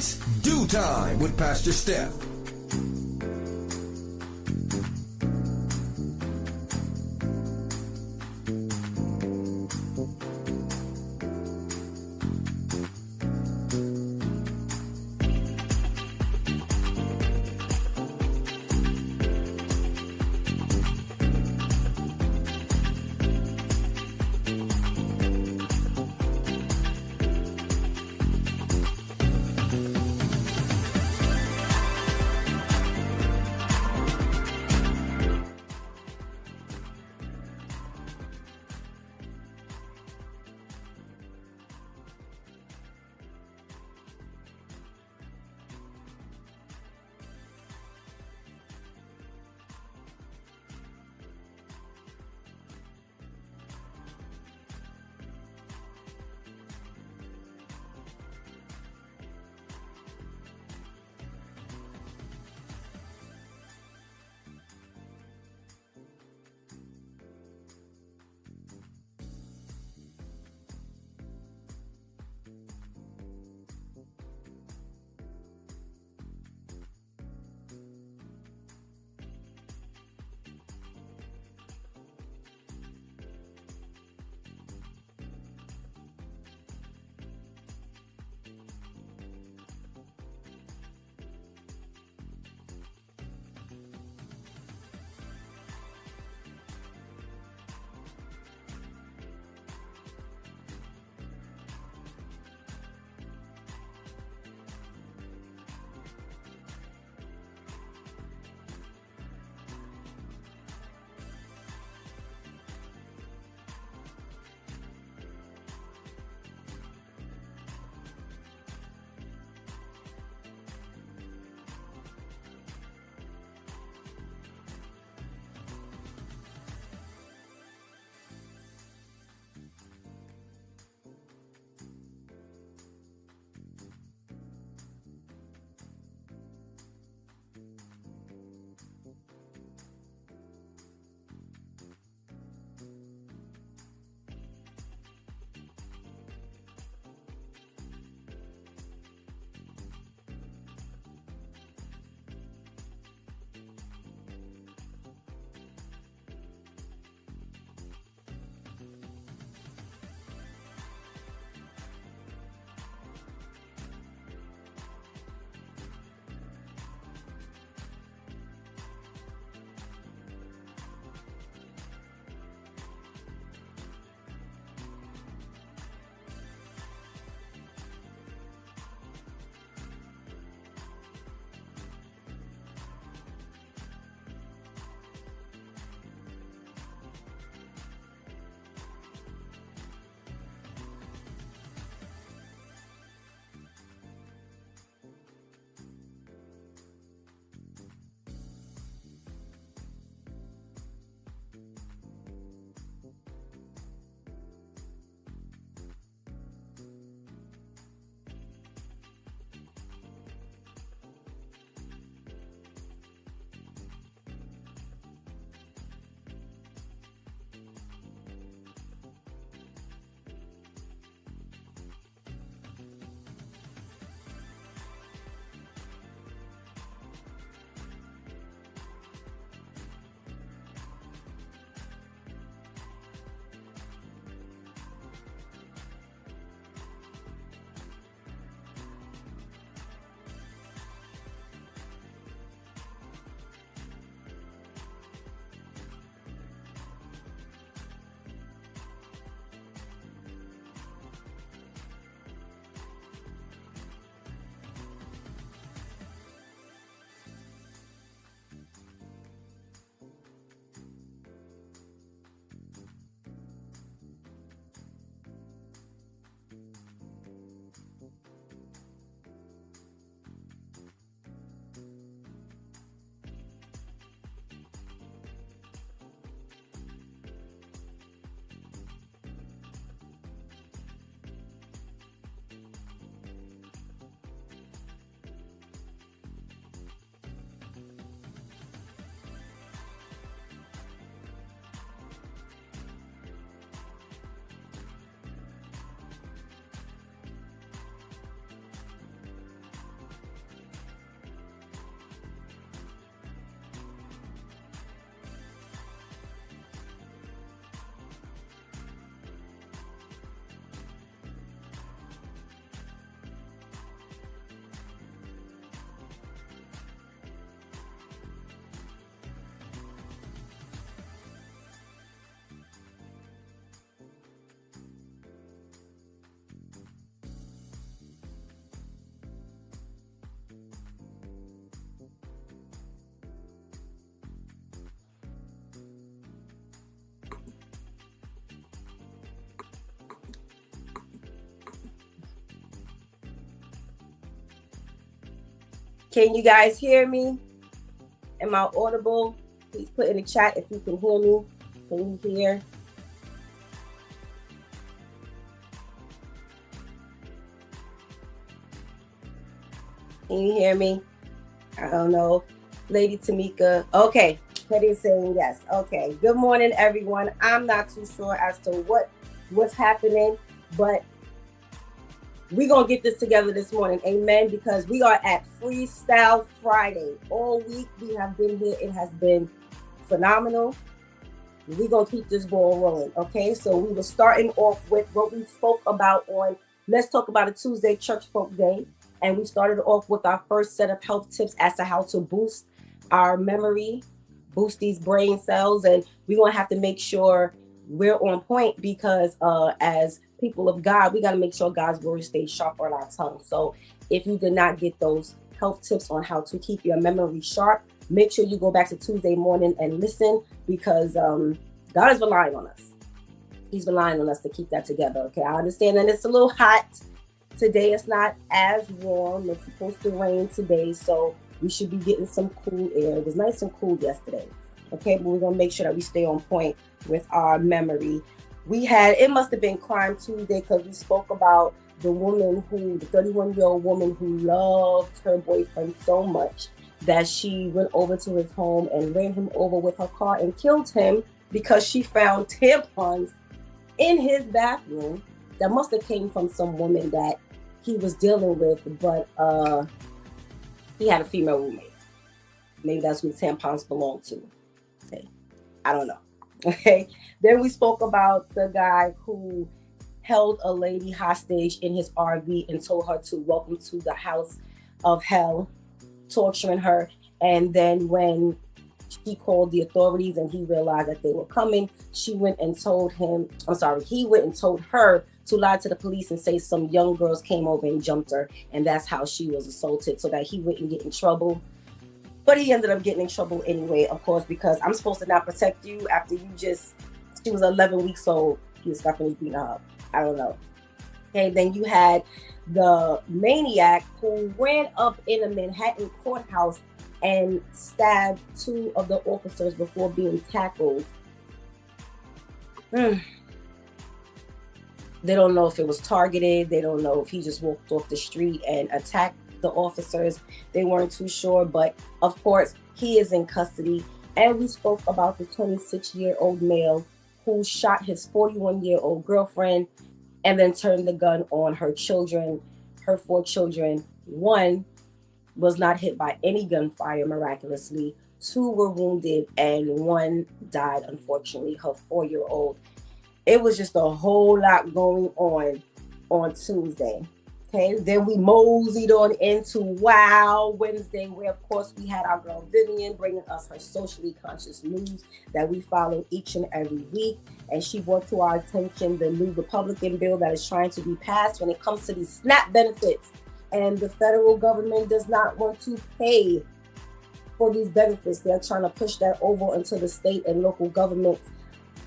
It's Do Time with Pastor Steph. Can you guys hear me? Am I audible? Please put in the chat if you can hear me. Can you hear? Can you hear me? I don't know. Lady Tamika. Okay. Petty's saying yes. Okay. Good morning, everyone. I'm not too sure as to what's happening, but we're going to get this together this morning. Amen. Because we are at Freestyle Friday. All week we have been here. It has been phenomenal. We're going to keep this ball rolling. Okay. So we were starting off with what we spoke about on Let's Talk About a Tuesday Church Folk Day. And we started off with our first set of health tips as to how to boost our memory, boost these brain cells. And we're going to have to make sure we're on point because as people of God, we got to make sure God's word stays sharp on our tongue. So if you did not get those health tips on how to keep your memory sharp, make sure you go back to Tuesday morning and listen because God is relying on us. He's relying on us to keep that together. Okay, I understand that it's a little hot. Today it's not as warm. It's supposed to rain today, so we should be getting some cool air. It was nice and cool yesterday. Okay, but we're going to make sure that we stay on point with our memory. It must have been Crime Tuesday because we spoke about the 31-year-old woman who loved her boyfriend so much that she went over to his home and ran him over with her car and killed him because she found tampons in his bathroom that must have came from some woman that he was dealing with, but he had a female roommate. Maybe that's who tampons belong to. Okay. I don't know. Okay. Then we spoke about the guy who held a lady hostage in his RV and told her to welcome to the house of hell, torturing her. And then when he called the authorities and he realized that they were coming, he went and told her to lie to the police and say some young girls came over and jumped her, and that's how she was assaulted so that he wouldn't get in trouble. But he ended up getting in trouble anyway, of course, because I'm supposed to not protect you after she was 11 weeks old. He was finished beating her up. I don't know. Okay, then you had the maniac who ran up in a Manhattan courthouse and stabbed 2 of the officers before being tackled. They don't know if it was targeted. They don't know if he just walked off the street and attacked the officers. They weren't too sure, but of course, he is in custody. And we spoke about the 26-year-old male who shot his 41-year-old girlfriend and then turned the gun on her 4 children. 1 was not hit by any gunfire miraculously. 2 were wounded and 1 died, unfortunately, her 4-year-old. It was just a whole lot going on Tuesday. Okay, then we moseyed on into Wow Wednesday, where of course we had our girl Vivian bringing us her socially conscious news that we follow each and every week. And she brought to our attention the new Republican bill that is trying to be passed when it comes to these SNAP benefits. And the federal government does not want to pay for these benefits. They're trying to push that over into the state and local governments,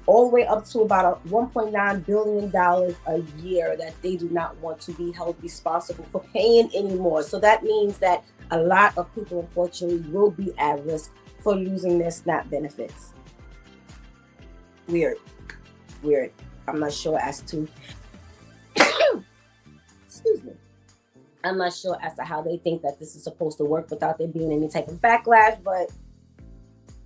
all the way up to about $1.9 billion a year that they do not want to be held responsible for paying anymore. So that means that a lot of people, unfortunately, will be at risk for losing their SNAP benefits. Weird. I'm not sure as to, excuse me. I'm not sure as to how they think that this is supposed to work without there being any type of backlash, but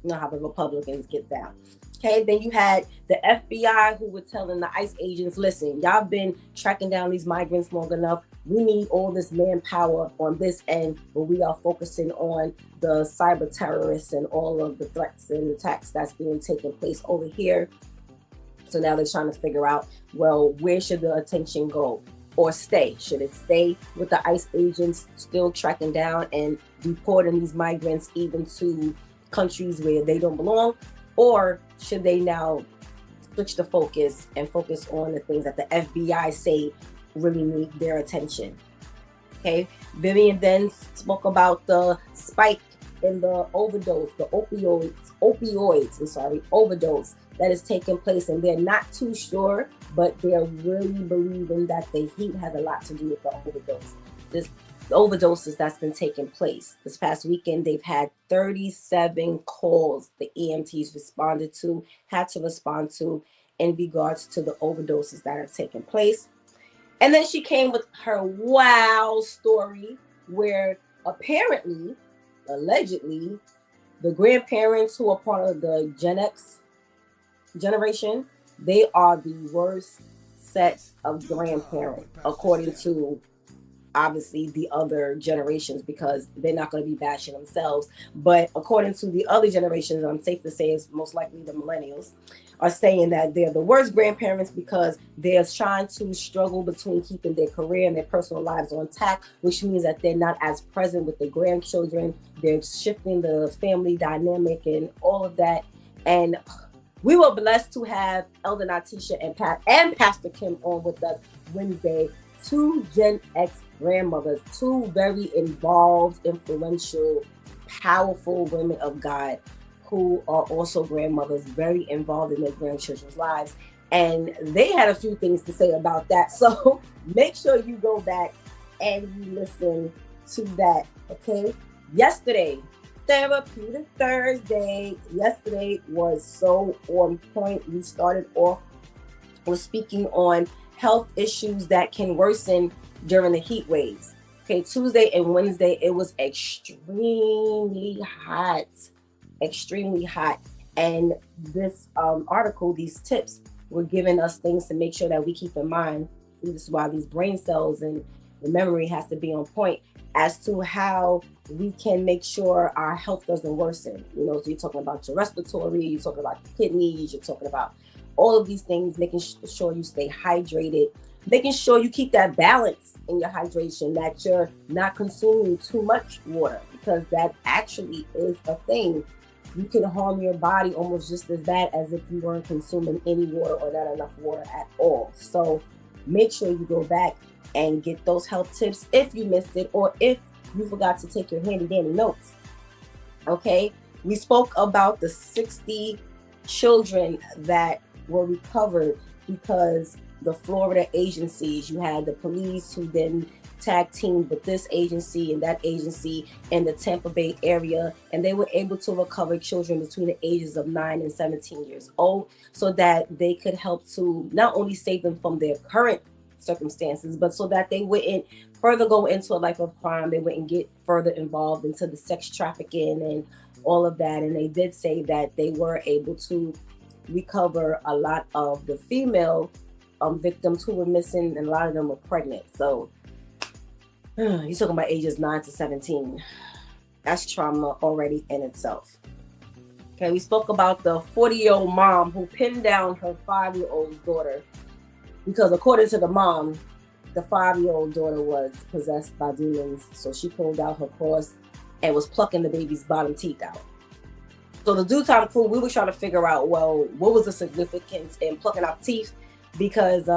you know how the Republicans get down. Okay, then you had the FBI who were telling the ICE agents, listen, y'all been tracking down these migrants long enough. We need all this manpower on this end, but we are focusing on the cyber terrorists and all of the threats and attacks that's being taken place over here. So now they're trying to figure out, well, where should the attention go or stay? Should it stay with the ICE agents still tracking down and deporting these migrants even to countries where they don't belong? Or should they now switch the focus and focus on the things that the FBI say really need their attention? Okay, Vivian then spoke about the spike in the overdose, the overdose that is taking place, and they're not too sure, but they're really believing that the heat has a lot to do with the overdose. This overdoses that's been taking place. This past weekend, they've had 37 calls the EMTs had to respond to in regards to the overdoses that are taking place. And then she came with her wow story where apparently, allegedly, the grandparents who are part of the Gen X generation, they are the worst set of grandparents, according to obviously the other generations, because they're not going to be bashing themselves. But according to the other generations, I'm safe to say it's most likely the millennials, are saying that they're the worst grandparents because they're trying to struggle between keeping their career and their personal lives on tack, which means that they're not as present with the grandchildren. They're shifting the family dynamic and all of that. And we were blessed to have Elder Natisha and Pastor Kim on with us Wednesday. Two Gen X grandmothers, two very involved, influential, powerful women of God who are also grandmothers, very involved in their grandchildren's lives. And they had a few things to say about that. So make sure you go back and you listen to that, okay? Yesterday, Therapeutic Thursday. Yesterday was so on point. We started off with speaking on health issues that can worsen during the heat waves. Okay, Tuesday and Wednesday, it was extremely hot. And this article, these tips, were giving us things to make sure that we keep in mind. This is why these brain cells and the memory has to be on point as to how we can make sure our health doesn't worsen. You know, so you're talking about your respiratory, you're talking about your kidneys, you're talking about all of these things, making sure you stay hydrated, making sure you keep that balance in your hydration, that you're not consuming too much water, because that actually is a thing. You can harm your body almost just as bad as if you weren't consuming any water or not enough water at all. So make sure you go back and get those health tips if you missed it or if you forgot to take your handy dandy notes. Okay, we spoke about the 60 children that were recovered because the Florida agencies, you had the police who then tag teamed with this agency and that agency in the Tampa Bay area, and they were able to recover children between the ages of 9 and 17 years old so that they could help to not only save them from their current circumstances, but so that they wouldn't further go into a life of crime, they wouldn't get further involved into the sex trafficking and all of that. And they did say that they were able to recover a lot of the female victims who were missing, and a lot of them were pregnant. So you're talking about ages 9 to 17. That's trauma already in itself. Okay, we spoke about the 40-year-old mom who pinned down her 5-year-old daughter because, according to the mom, the 5-year-old daughter was possessed by demons. So she pulled out her cross and was plucking the baby's bottom teeth out. So the Due Time crew, we were trying to figure out, well, what was the significance in plucking out teeth? Because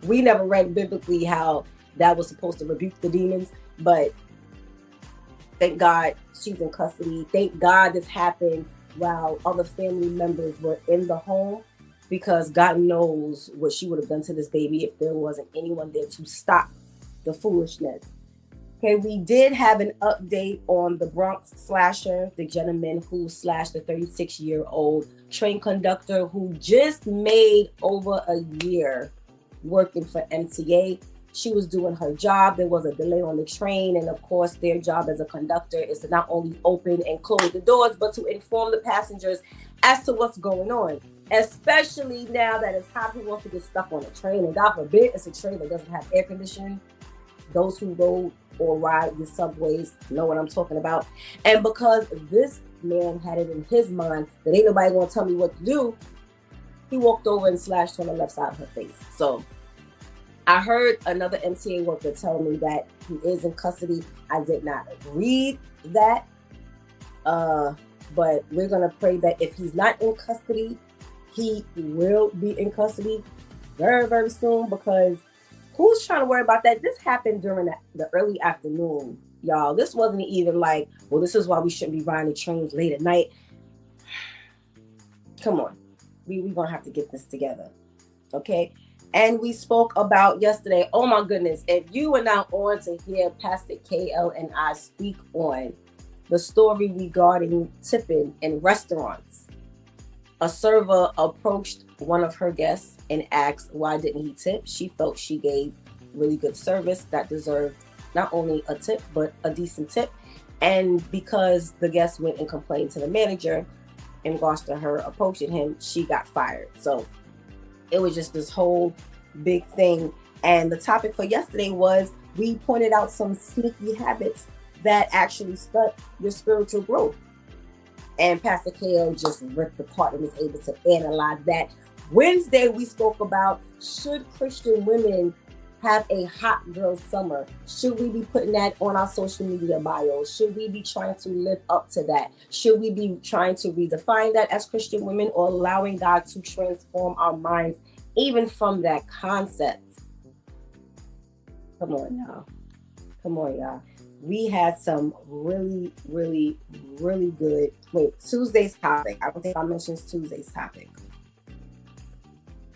we never read biblically how that was supposed to rebuke the demons, but thank God she's in custody. Thank God this happened while other family members were in the home, because God knows what she would have done to this baby if there wasn't anyone there to stop the foolishness. Okay, we did have an update on the Bronx slasher, the gentleman who slashed the 36-year-old train conductor who just made over a year working for MTA. She was doing her job. There was a delay on the train. And of course, their job as a conductor is to not only open and close the doors, but to inform the passengers as to what's going on. Especially now that it's hot, people want to get stuck on a train. And God forbid it's a train that doesn't have air conditioning. Those who rode or ride the subways know what I'm talking about. And because this man had it in his mind that ain't nobody gonna tell me what to do, he walked over and slashed her on the left side of her face. So I heard another MTA worker tell me that he is in custody. I did not read that, but we're gonna pray that if he's not in custody, he will be in custody very, very soon, because who's trying to worry about that? This happened during the early afternoon, y'all. This wasn't even like, well, this is why we shouldn't be riding the trains late at night. Come on. We're going to have to get this together, okay? And we spoke about yesterday. Oh my goodness. If you were not on to hear Pastor KL and I speak on the story regarding tipping in restaurants, a server approached one of her guests and asked why didn't he tip. She felt she gave really good service that deserved not only a tip but a decent tip. And because the guest went and complained to the manager in regards to her approaching him, she got fired. So it was just this whole big thing. And the topic for yesterday was, we pointed out some sneaky habits that actually stunt your spiritual growth. And Pastor KO just ripped apart and was able to analyze that. Wednesday, we spoke about, should Christian women have a hot girl summer? Should we be putting that on our social media bios? Should we be trying to live up to that? Should we be trying to redefine that as Christian women, or allowing God to transform our minds even from that concept? Come on, y'all. Come on, y'all. We had some really, really, really good. Wait, Tuesday's topic. I don't think I mentioned Tuesday's topic.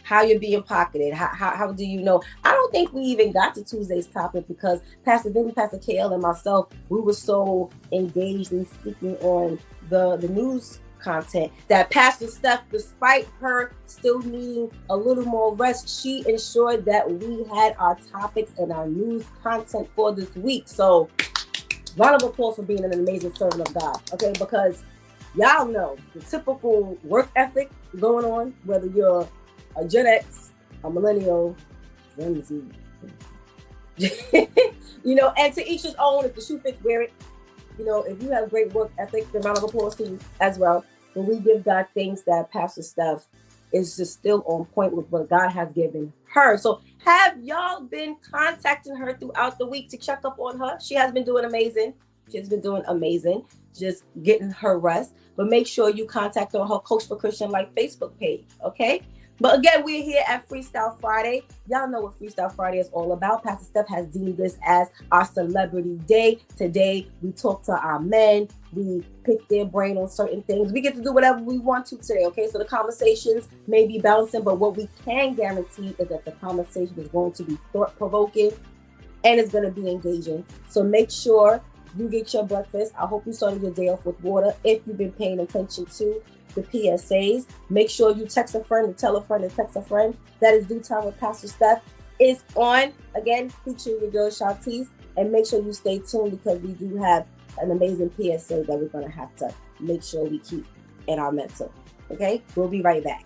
How you're being pocketed. How do you know? I don't think we even got to Tuesday's topic because Pastor Vinny, Pastor KL, and myself, we were so engaged in speaking on the news content that Pastor Steph, despite her still needing a little more rest, she ensured that we had our topics and our news content for this week. So round of applause for being an amazing servant of God, okay? Because y'all know the typical work ethic going on, whether you're a Gen X, a millennial, Gen Z, you know, and to each his own. If the shoe fits, wear it. You know, if you have great work ethic, then round of applause to you as well. But we give God thanks that Pastor Steph is just still on point with what God has given her. So have y'all been contacting her throughout the week to check up on her? She has been doing amazing. She's been doing amazing, just getting her rest. But make sure you contact her on her Coach for Christian Life Facebook page, okay? But again, we're here at Freestyle Friday. Y'all know what Freestyle Friday is all about. Pastor Steph has deemed this as our celebrity day. Today, we talk to our men. We pick their brain on certain things. We get to do whatever we want to today, okay? So the conversations may be bouncing, but what we can guarantee is that the conversation is going to be thought-provoking and it's going to be engaging. So make sure you get your breakfast. I hope you started your day off with water. If you've been paying attention to the PSAs, make sure you text a friend and tell a friend and text a friend. That is Due Time with Pastor Steph is on. Again, featuring your girl Shontyce, and make sure you stay tuned because we do have an amazing PSA that we're going to have to make sure we keep in our mental. Okay, we'll be right back.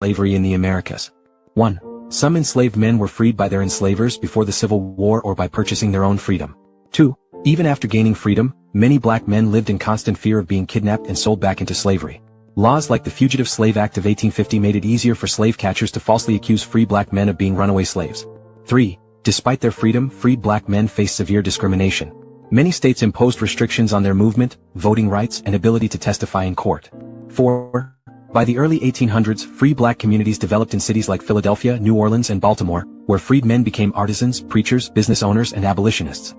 Slavery in the Americas. 1. Some enslaved men were freed by their enslavers before the Civil War or by purchasing their own freedom. 2. Even after gaining freedom, many black men lived in constant fear of being kidnapped and sold back into slavery. Laws like the Fugitive Slave Act of 1850 made it easier for slave catchers to falsely accuse free black men of being runaway slaves. 3. Despite their freedom, freed black men faced severe discrimination. Many states imposed restrictions on their movement, voting rights, and ability to testify in court. 4. By the early 1800s, free black communities developed in cities like Philadelphia, New Orleans, and Baltimore, where freed men became artisans, preachers, business owners, and abolitionists.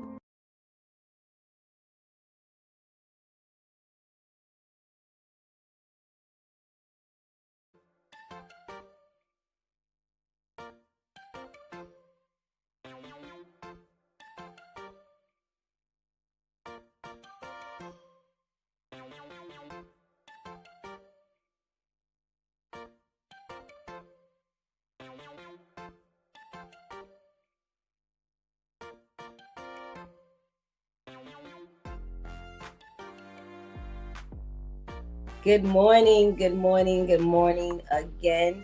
Good morning, good morning, good morning again.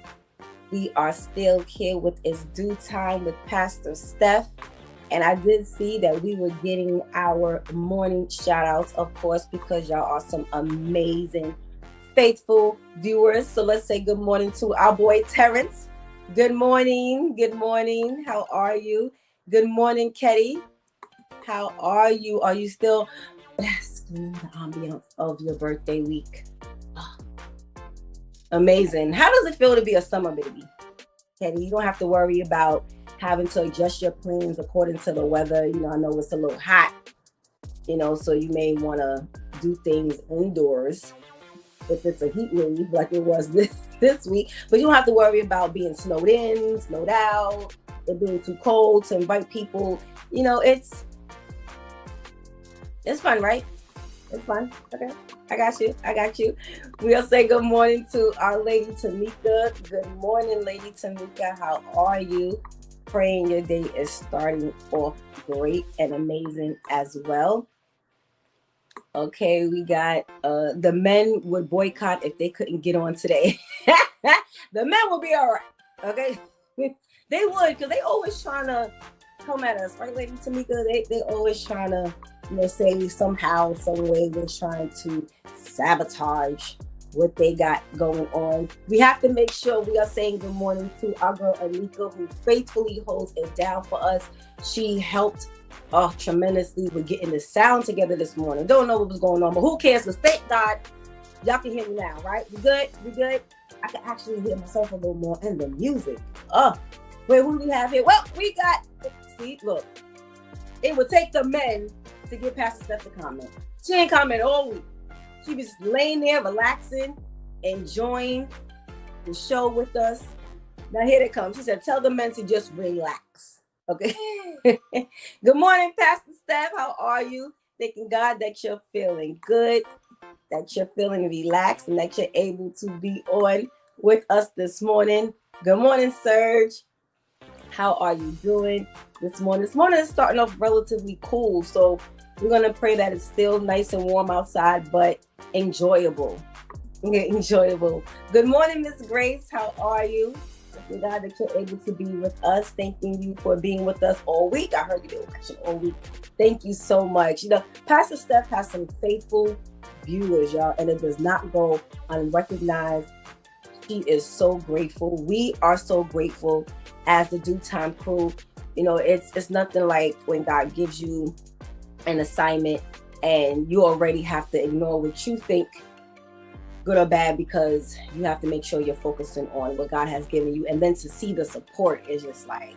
We are still here with It's Due Time with Pastor Steph. And I did see that we were getting our morning shout outs, of course, because y'all are some amazing, faithful viewers. So let's say good morning to our boy Terrence. Good morning. Good morning. How are you? Good morning, Ketty. How are you? Are you still basking in the ambiance of your birthday week? Oh, amazing. How does it feel to be a summer baby? Ketty, you don't have to worry about having to adjust your plans according to the weather. You know, I know it's a little hot, you know, so you may want to do things indoors if it's a heat wave like it was this week. But you don't have to worry about being snowed in, snowed out, it being too cold to invite people. You know, it's fun, right? It's fun. Okay. I got you. We'll say good morning to our lady Tamika. Good morning, lady Tamika. How are you? Praying your day is starting off great and amazing as well. Okay, we got the men would boycott if they couldn't get on today. The men will be all right. Okay. They would, because they always trying to come at us, right, lady Tamika? They always trying to, you know, say somehow, some way we're trying to sabotage what they got going on. We have to make sure we are saying good morning to our girl Anika, who faithfully holds it down for us. She helped tremendously with getting the sound together this morning. Don't know what was going on, but who cares? Because thank God y'all can hear me now, right? We good? I can actually hear myself a little more and the music. Wait, who do we have here? Well, we got, see, look, it would take the men to get Pastor Steph to comment. She ain't comment all week. She was laying there, relaxing, enjoying the show with us. Now here they come. She said, tell the men to just relax. Okay. Good morning, Pastor Steph. How are you? Thanking God that you're feeling good, that you're feeling relaxed, and that you're able to be on with us this morning. Good morning, Serge. How are you doing this morning? This morning is starting off relatively cool, so we're going to pray that it's still nice and warm outside, but enjoyable. Okay, enjoyable. Good morning, Miss Grace. How are you? Thank God that you're able to be with us. Thanking you for being with us all week. I heard you been watching all week. Thank you so much. You know, Pastor Steph has some faithful viewers, y'all, and it does not go unrecognized. She is so grateful. We are so grateful as the Due Time crew. You know, it's nothing like when God gives you an assignment and you already have to ignore what you think, good or bad, because you have to make sure you're focusing on what God has given you. And then to see the support is just like,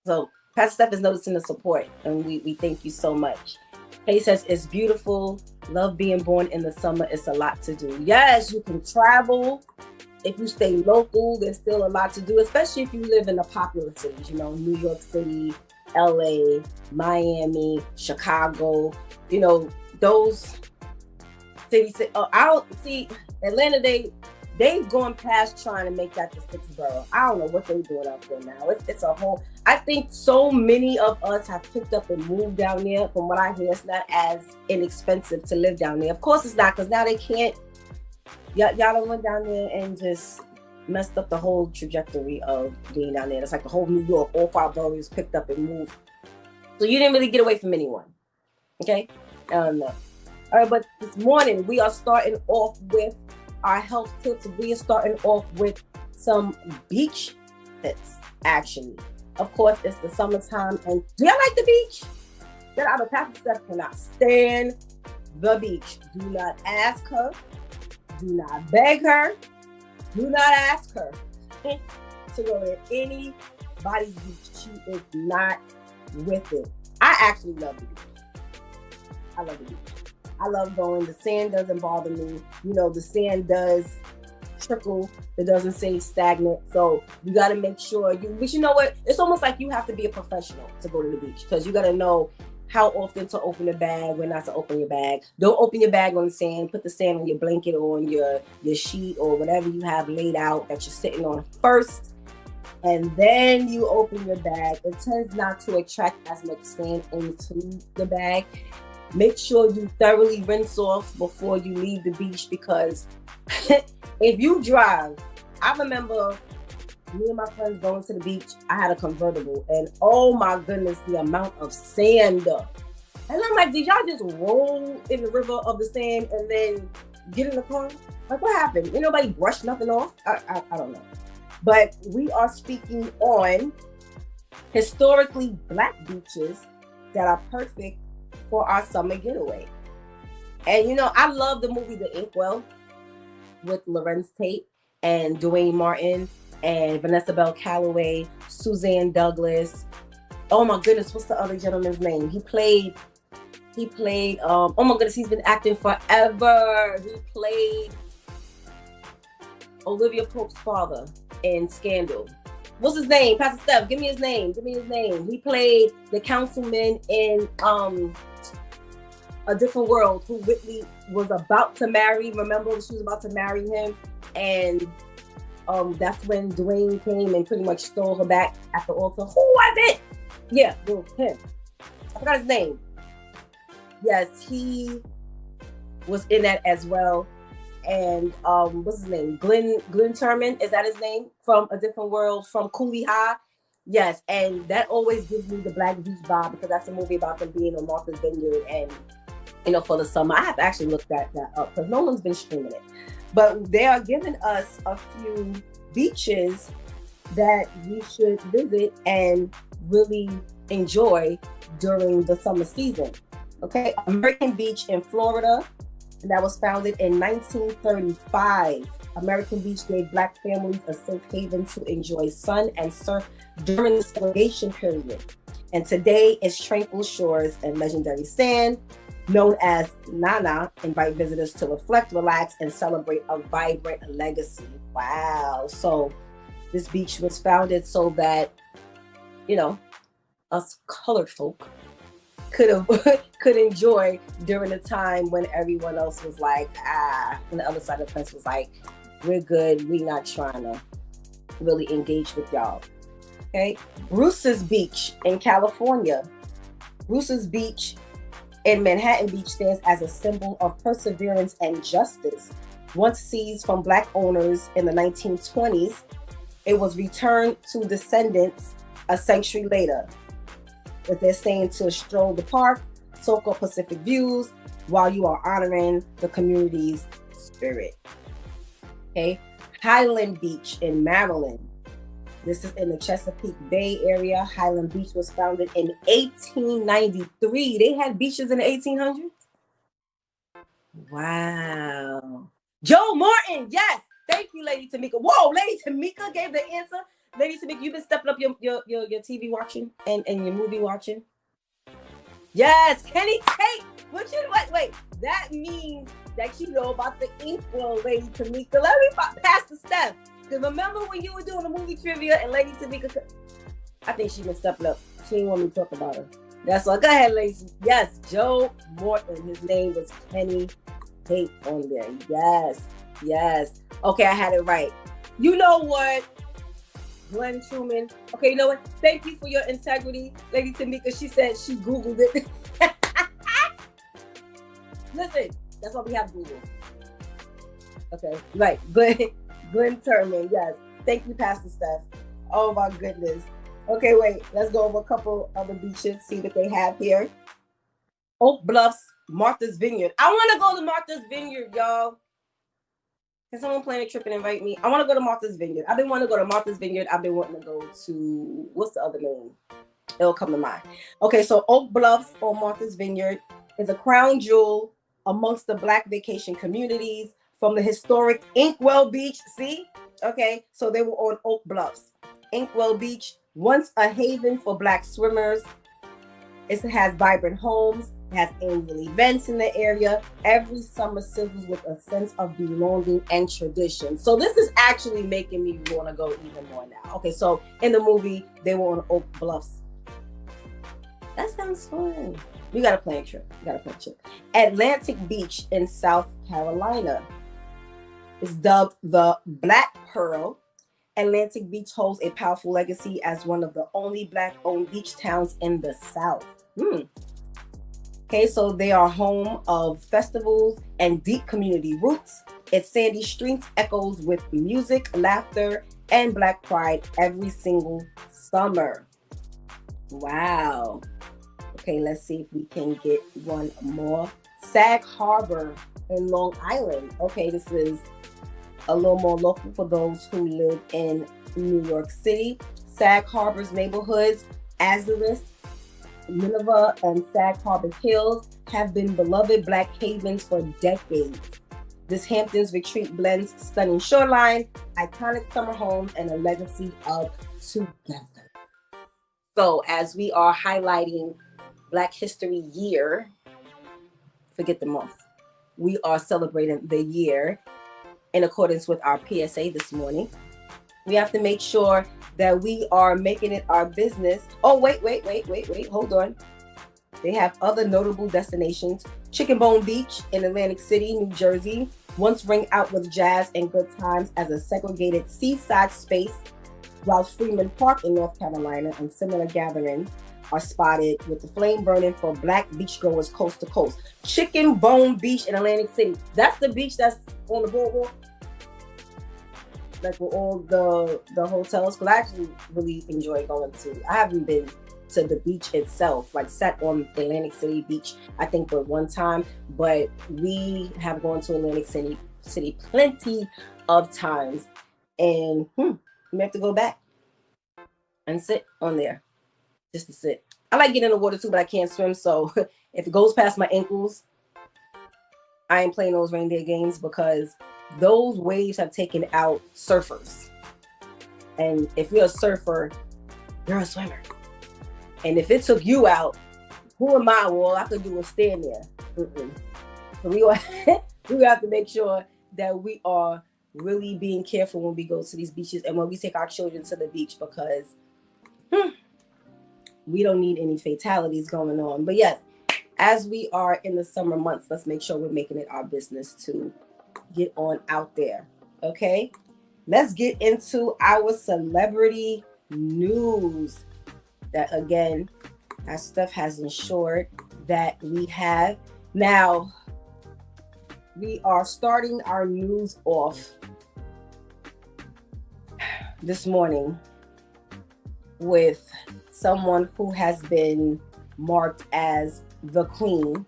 so Pastor Steph is noticing the support, and we thank you so much. He says, it's beautiful. Love being born in the summer. It's a lot to do. Yes, you can travel. If you stay local, there's still a lot to do, especially if you live in the popular cities, you know, New York City, LA, Miami, Chicago, you know, those cities. I don't see Atlanta, they've gone past trying to make that the sixth borough. I don't know what they're doing out there now. It's a whole, I think so many of us have picked up and moved down there. From what I hear, it's not as inexpensive to live down there. Of course it's not, because now they can't, y'all done went down there and just messed up the whole trajectory of being down there. It's like the whole New York, all 5 boroughs picked up and moved. So you didn't really get away from anyone. Okay? No. All right, but this morning we are starting off with our health tips. We are starting off with some beach tips, actually. Of course, it's the summertime, and do y'all like the beach? That our Pastor Steph cannot stand the beach. Do not ask her. Do not beg her. Do not ask her to go to anybody's beach. She is not with it. I actually love the beach. I love the beach. I love going. The sand doesn't bother me. You know, the sand does trickle. It doesn't stay stagnant. So you got to make sure but you know what? It's almost like you have to be a professional to go to the beach, because you got to know how often to open the bag, when not to open your bag. Don't open your bag on the sand. Put the sand on your blanket or on your sheet or whatever you have laid out that you're sitting on first. And then you open your bag. It tends not to attract as much sand into the bag. Make sure you thoroughly rinse off before you leave the beach, because if you drive, I remember me and my friends going to the beach. I had a convertible, and oh my goodness, the amount of sand. And I'm like, did y'all just roll in the river of the sand and then get in the car? Like, what happened? Ain't nobody brushed nothing off? I don't know. But we are speaking on historically Black beaches that are perfect for our summer getaway. And you know, I love the movie The Inkwell with Lorenz Tate and Dwayne Martin and Vanessa Bell Calloway, Suzanne Douglas. Oh my goodness, what's the other gentleman's name? He played He played, oh my goodness, he's been acting forever. He played Olivia Pope's father in Scandal. What's his name? Pastor Steph, give me his name. Give me his name. He played the councilman in A Different World, who Whitley was about to marry. Remember, she was about to marry him, and that's when Dwayne came and pretty much stole her back at the altar. Who was it? Yeah, well, him. I forgot his name. Yes, he was in that as well. And what's his name? Glenn Turman, is that his name? From A Different World, from Cooley High. Yes, and that always gives me the Black Beach vibe, because that's a movie about them being on Martha's Vineyard and, you know, for the summer. I have to actually look that up because no one's been streaming it. But they are giving us a few beaches that we should visit and really enjoy during the summer season. Okay, American Beach in Florida, and that was founded in 1935. American Beach gave Black families a safe haven to enjoy sun and surf during the segregation period. And today, its tranquil shores and legendary sand, known as Nana, invite visitors to reflect, relax, and celebrate a vibrant legacy. Wow. So this beach was founded so that, you know, us colored folk could enjoy during the time when everyone else was like, and the other side of the fence was like, we're good, we're not trying to really engage with y'all. Okay, Bruce's Beach in California. Bruce's Beach in Manhattan Beach stands as a symbol of perseverance and justice. Once seized from Black owners in the 1920s, it was returned to descendants a century later, as they're saying, to stroll the park, soak up Pacific views while you are honoring the community's spirit. Okay, Highland Beach in Maryland. This is in the Chesapeake Bay area. Highland Beach was founded in 1893. They had beaches in the 1800s? Wow. Joe Morton, yes. Thank you, Lady Tamika. Whoa, Lady Tamika gave the answer. Lady Tamika, you've been stepping up your TV watching and your movie watching. Yes, Kenny Tate. Wait. That means that you know about the Inkwell, Lady Tamika. Let me pass the Steph. Because remember when you were doing the movie trivia and Lady Tamika, I think she been stepping up. She didn't want me to talk about her. That's all. Go ahead, ladies. Yes, Joe Morton. His name was Kenny Tate on there. Yes. Okay, I had it right. You know what? Glenn Truman. Okay, you know what? Thank you for your integrity, Lady Tamika. She said she Googled it. Listen, that's why we have Google. Okay, right. Glenn Turman, yes. Thank you, Pastor Steph. Oh my goodness. Okay, wait. Let's go over a couple other beaches, see what they have here. Oak Bluffs, Martha's Vineyard. I want to go to Martha's Vineyard, y'all. Can someone plan a trip and invite me? I want to go to Martha's Vineyard. I've been wanting to go to Martha's Vineyard. I've been wanting to go to, what's the other name? It'll come to mind. Okay, so Oak Bluffs or Martha's Vineyard is a crown jewel amongst the Black vacation communities from the historic Inkwell Beach. See? Okay, so they were on Oak Bluffs. Inkwell Beach, once a haven for Black swimmers. It has vibrant homes. It has annual events in the area. Every summer sizzles with a sense of belonging and tradition. So this is actually making me want to go even more now. Okay, so in the movie, they were on Oak Bluffs. That sounds fun. We got to plan a trip. Atlantic Beach in South Carolina is dubbed the Black Pearl. Atlantic Beach holds a powerful legacy as one of the only Black-owned beach towns in the South. Okay, so they are home of festivals and deep community roots. Its sandy streets echoes with music, laughter, and Black pride every single summer. Wow. Okay, let's see if we can get one more. Sag Harbor in Long Island. Okay, this is a little more local for those who live in New York City. Sag Harbor's neighborhoods, Azurist, Nineveh, and Sag Harbor Hills have been beloved Black havens for decades. This Hamptons retreat blends stunning shoreline, iconic summer homes, and a legacy of together. So as we are highlighting Black History Year forget the month. We are celebrating the year in accordance with our PSA this morning. We have to make sure that we are making it our business. Oh, wait, hold on. They have other notable destinations. Chicken Bone Beach in Atlantic City, New Jersey, once rang out with jazz and good times as a segregated seaside space, while Freeman Park in North Carolina and similar gatherings are spotted with the flame burning for Black beachgoers coast to coast. Chicken Bone Beach in Atlantic City. That's the beach that's on the boardwalk. Like with all the hotels, because I actually really enjoy going to. I haven't been to the beach itself, like sat on Atlantic City Beach, I think but one time, but we have gone to Atlantic City plenty of times, and we have to go back and sit on there just to sit. I like getting in the water too, but I can't swim, so if it goes past my ankles, I ain't playing those reindeer games, because those waves have taken out surfers. And if you're a surfer, you're a swimmer. And if it took you out, who am I? All I could do is stand there. So we have to make sure that we are really being careful when we go to these beaches and when we take our children to the beach, because we don't need any fatalities going on. But yes, as we are in the summer months, let's make sure we're making it our business to get on out there. Okay, let's get into our celebrity news that, again, as Steph has ensured that we have. Now, we are starting our news off this morning with someone who has been marked as the queen.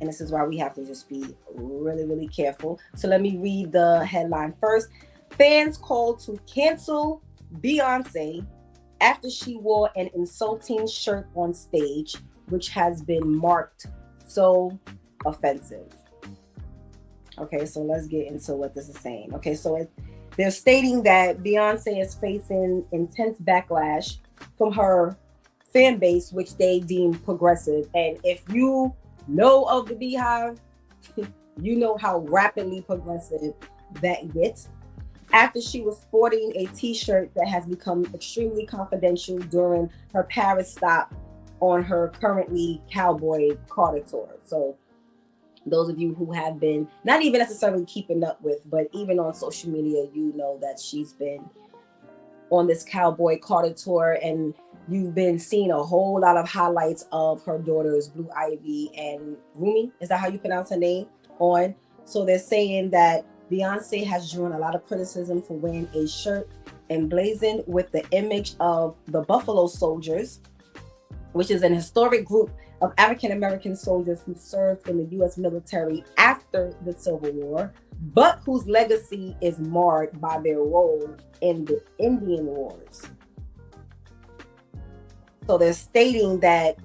And this is why we have to just be really, really careful. So let me read the headline first. Fans called to cancel Beyonce after she wore an insulting shirt on stage, which has been marked so offensive. Okay, so let's get into what this is saying. Okay, so they're stating that Beyonce is facing intense backlash from her fan base, which they deem progressive. And if you know of the Beehive, you know how rapidly progressive that gets. After she was sporting a t-shirt that has become extremely confidential during her Paris stop on her currently Cowboy Carter tour. So those of you who have been not even necessarily keeping up with, but even on social media, you know that she's been on this Cowboy Carter tour, and you've been seeing a whole lot of highlights of her daughters, Blue Ivy and Rumi. Is that how you pronounce her name? On. So they're saying that Beyonce has drawn a lot of criticism for wearing a shirt emblazoned with the image of the Buffalo Soldiers, which is an historic group of African-American soldiers who served in the U.S. military after the Civil War, but whose legacy is marred by their role in the Indian Wars. So they're stating that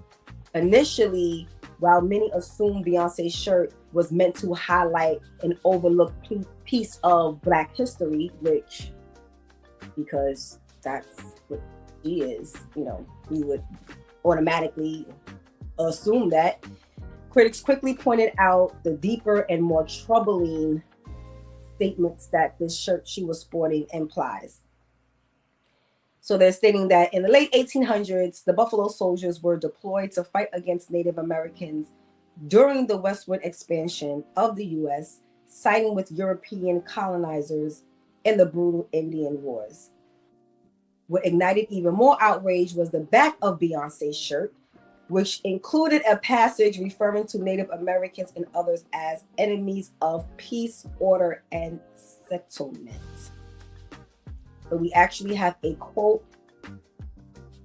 initially, while many assumed Beyonce's shirt was meant to highlight an overlooked piece of Black history, which, because that's what she is, you know, we would automatically assume that. Critics quickly pointed out the deeper and more troubling statements that this shirt she was sporting implies. So they're stating that in the late 1800s, the Buffalo Soldiers were deployed to fight against Native Americans during the westward expansion of the U.S., siding with European colonizers in the brutal Indian Wars. What ignited even more outrage was the back of Beyonce's shirt, which included a passage referring to Native Americans and others as enemies of peace, order, and settlement. So we actually have a quote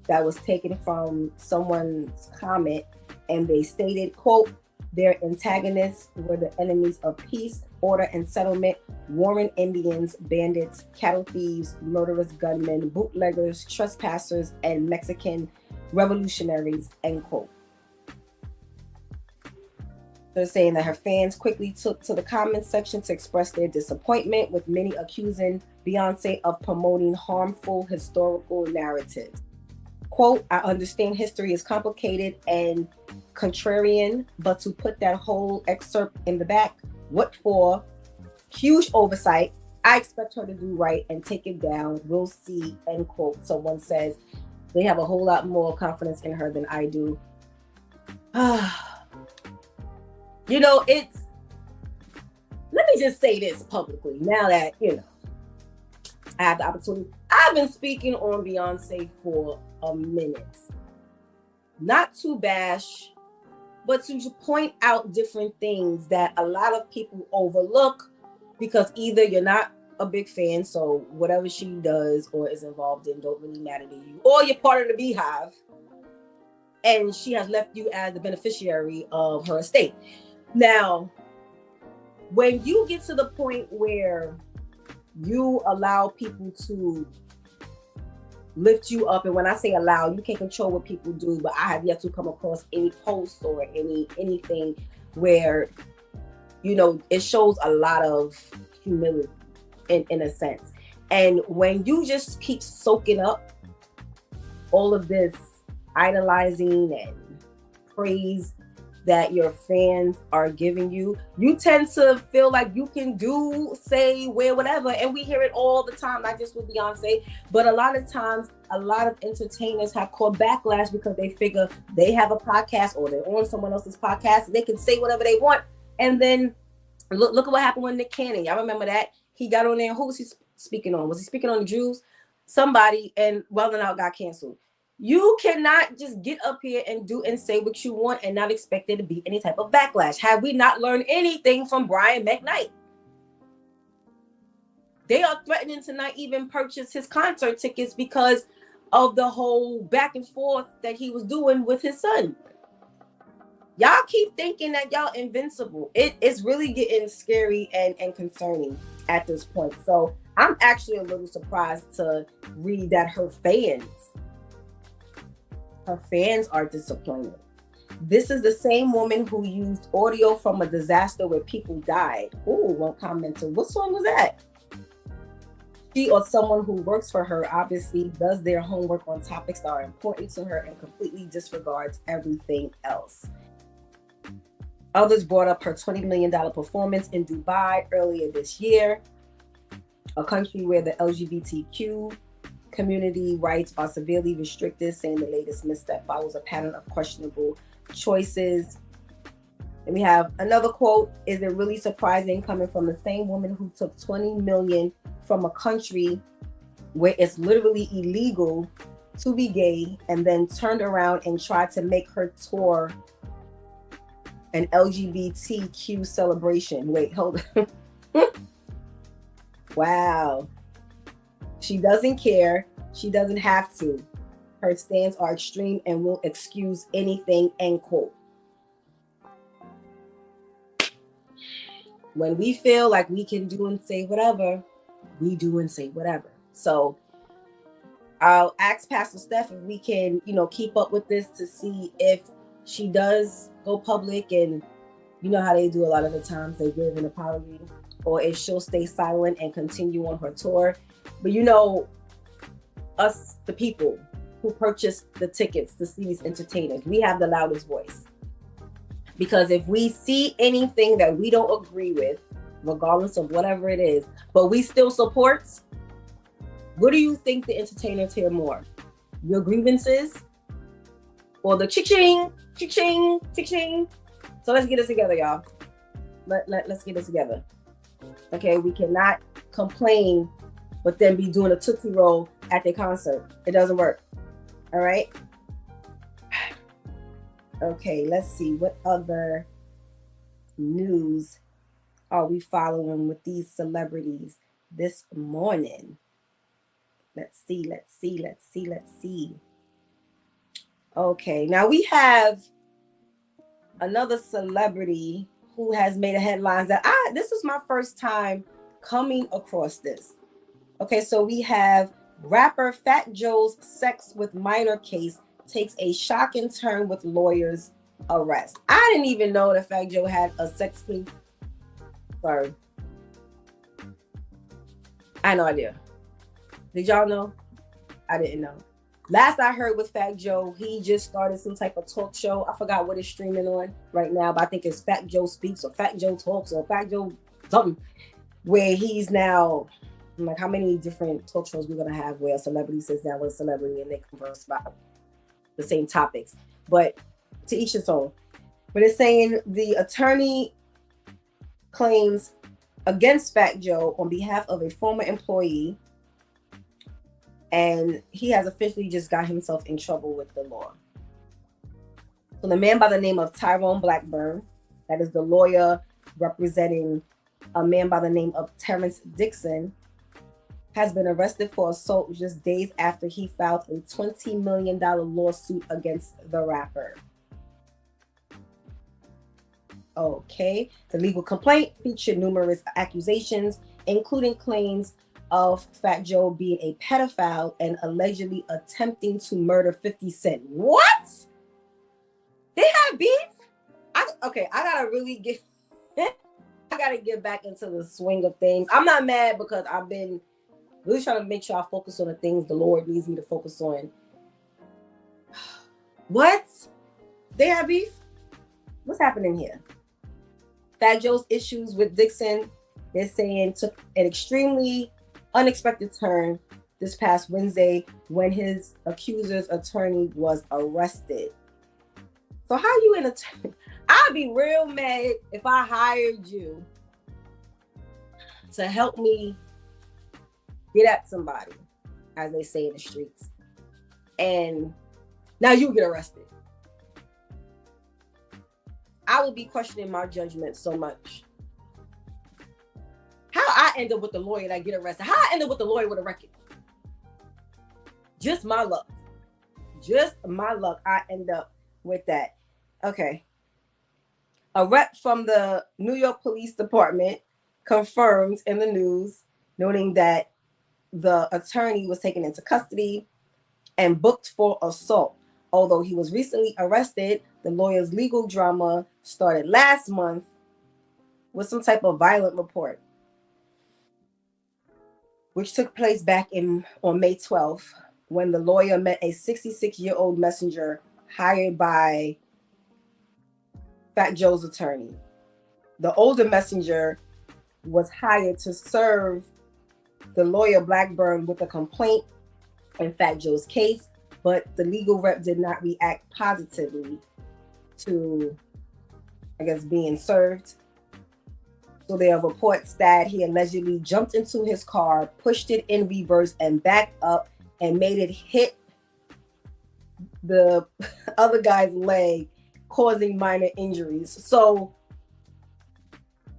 that was taken from someone's comment, and they stated, quote, "Their antagonists were the enemies of peace, order, and settlement, Warren Indians, bandits, cattle thieves, murderous gunmen, bootleggers, trespassers, and Mexican revolutionaries," end quote. They're saying that her fans quickly took to the comments section to express their disappointment, with many accusing Beyonce of promoting harmful historical narratives. quote, I understand history is complicated and contrarian, but to put that whole excerpt in the back, what for? Huge oversight. I expect her to do right and take it down. We'll see, end quote. Someone says they have a whole lot more confidence in her than I do. You know, it's, let me just say this publicly now that, you know, I have the opportunity. I've been speaking on Beyonce for a minute. Not to bash, but to point out different things that a lot of people overlook because either you're not a big fan, so whatever she does or is involved in don't really matter to you, or you're part of the beehive and she has left you as the beneficiary of her estate. Now, when you get to the point where you allow people to lift you up, and when I say allow, you can't control what people do, but I have yet to come across any posts or anything where, you know, it shows a lot of humility in a sense. And when you just keep soaking up all of this idolizing and praise that your fans are giving you, you tend to feel like you can do, say, wear whatever. And we hear it all the time, not just with Beyonce, but a lot of times, a lot of entertainers have caught backlash because they figure they have a podcast or they're on someone else's podcast and they can say whatever they want. And then look at what happened with Nick Cannon. Y'all remember that? He got on there. Who was he speaking on? Was he speaking on the Jews? Somebody, and Well and Out got canceled. You cannot just get up here and do and say what you want and not expect there to be any type of backlash. Have we not learned anything from Brian McKnight? They are threatening to not even purchase his concert tickets because of the whole back and forth that he was doing with his son. Y'all keep thinking that y'all invincible. It's really getting scary and concerning at this point. So I'm actually a little surprised to read that her fans are disappointed. This is the same woman who used audio from a disaster where people died. Ooh, one commented, what song was that? She or someone who works for her obviously does their homework on topics that are important to her and completely disregards everything else. Others brought up her $20 million performance in Dubai earlier this year, a country where the LGBTQ community rights are severely restricted, saying the latest misstep follows a pattern of questionable choices. And we have another quote, is it really surprising, coming from the same woman who took 20 million from a country where it's literally illegal to be gay and then turned around and tried to make her tour an LGBTQ celebration. Wait, hold on. Wow. She doesn't care. She doesn't have to. Her stands are extreme and will excuse anything, end quote. When we feel like we can do and say whatever, we do and say whatever. So I'll ask Pastor Steph if we can, keep up with this to see if she does go public, and you know how they do a lot of the times, they give an apology, or if she'll stay silent and continue on her tour. But us, the people who purchased the tickets to see these entertainers, we have the loudest voice. Because if we see anything that we don't agree with, regardless of whatever it is, but we still support, what do you think the entertainers hear more? Your grievances or the cha-ching, cha-ching, cha-ching? So let's get this together, y'all. Let's get this together. Okay, we cannot complain but then be doing a Tootsie Roll at their concert. It doesn't work. All right? Okay, let's see. What other news are we following with these celebrities this morning? Let's see. Okay, now we have another celebrity who has made a headlines that this is my first time coming across this. Okay, so we have rapper Fat Joe's sex with minor case takes a shocking turn with lawyers' arrest. I didn't even know that Fat Joe had a sex case. Sorry. I had no idea. Did y'all know? I didn't know. Last I heard with Fat Joe, he just started some type of talk show. I forgot what it's streaming on right now, but I think it's Fat Joe Speaks or Fat Joe Talks or Fat Joe something, where he's now, like, how many different talk shows we're going to have where a celebrity sits down with a celebrity and they converse about the same topics. But to each its own. But it's saying the attorney claims against Fat Joe on behalf of a former employee, and he has officially just got himself in trouble with the law. So the man by the name of Tyrone Blackburn, that is the lawyer representing a man by the name of Terrence Dixon, has been arrested for assault just days after he filed a $20 million lawsuit against the rapper. Okay, the legal complaint featured numerous accusations, including claims of Fat Joe being a pedophile and allegedly attempting to murder 50 Cent. What? They have beef? I gotta really get I gotta get back into the swing of things. I'm not mad because I've been really trying to make sure I focus on the things the Lord needs me to focus on. What? They have beef? What's happening here? Fat Joe's issues with Dixon, they're saying, took an extremely unexpected turn this past Wednesday when his accuser's attorney was arrested. So how you an attorney? I'd be real mad if I hired you to help me get at somebody, as they say in the streets, and now you get arrested. I would be questioning my judgment so much. How I end up with the lawyer that get arrested? How I end up with the lawyer with a record? Just my luck. Just my luck. I end up with that. Okay. A rep from the New York Police Department confirmed in the news, noting that the attorney was taken into custody and booked for assault. Although he was recently arrested, the lawyer's legal drama started last month with some type of violent report, which took place back on May 12th when the lawyer met a 66-year-old messenger hired by Fat Joe's attorney. The older messenger was hired to serve the lawyer Blackburn with a complaint in Fat Joe's case, but the legal rep did not react positively to, I guess, being served. So there are reports that he allegedly jumped into his car, pushed it in reverse and backed up and made it hit the other guy's leg, causing minor injuries. So,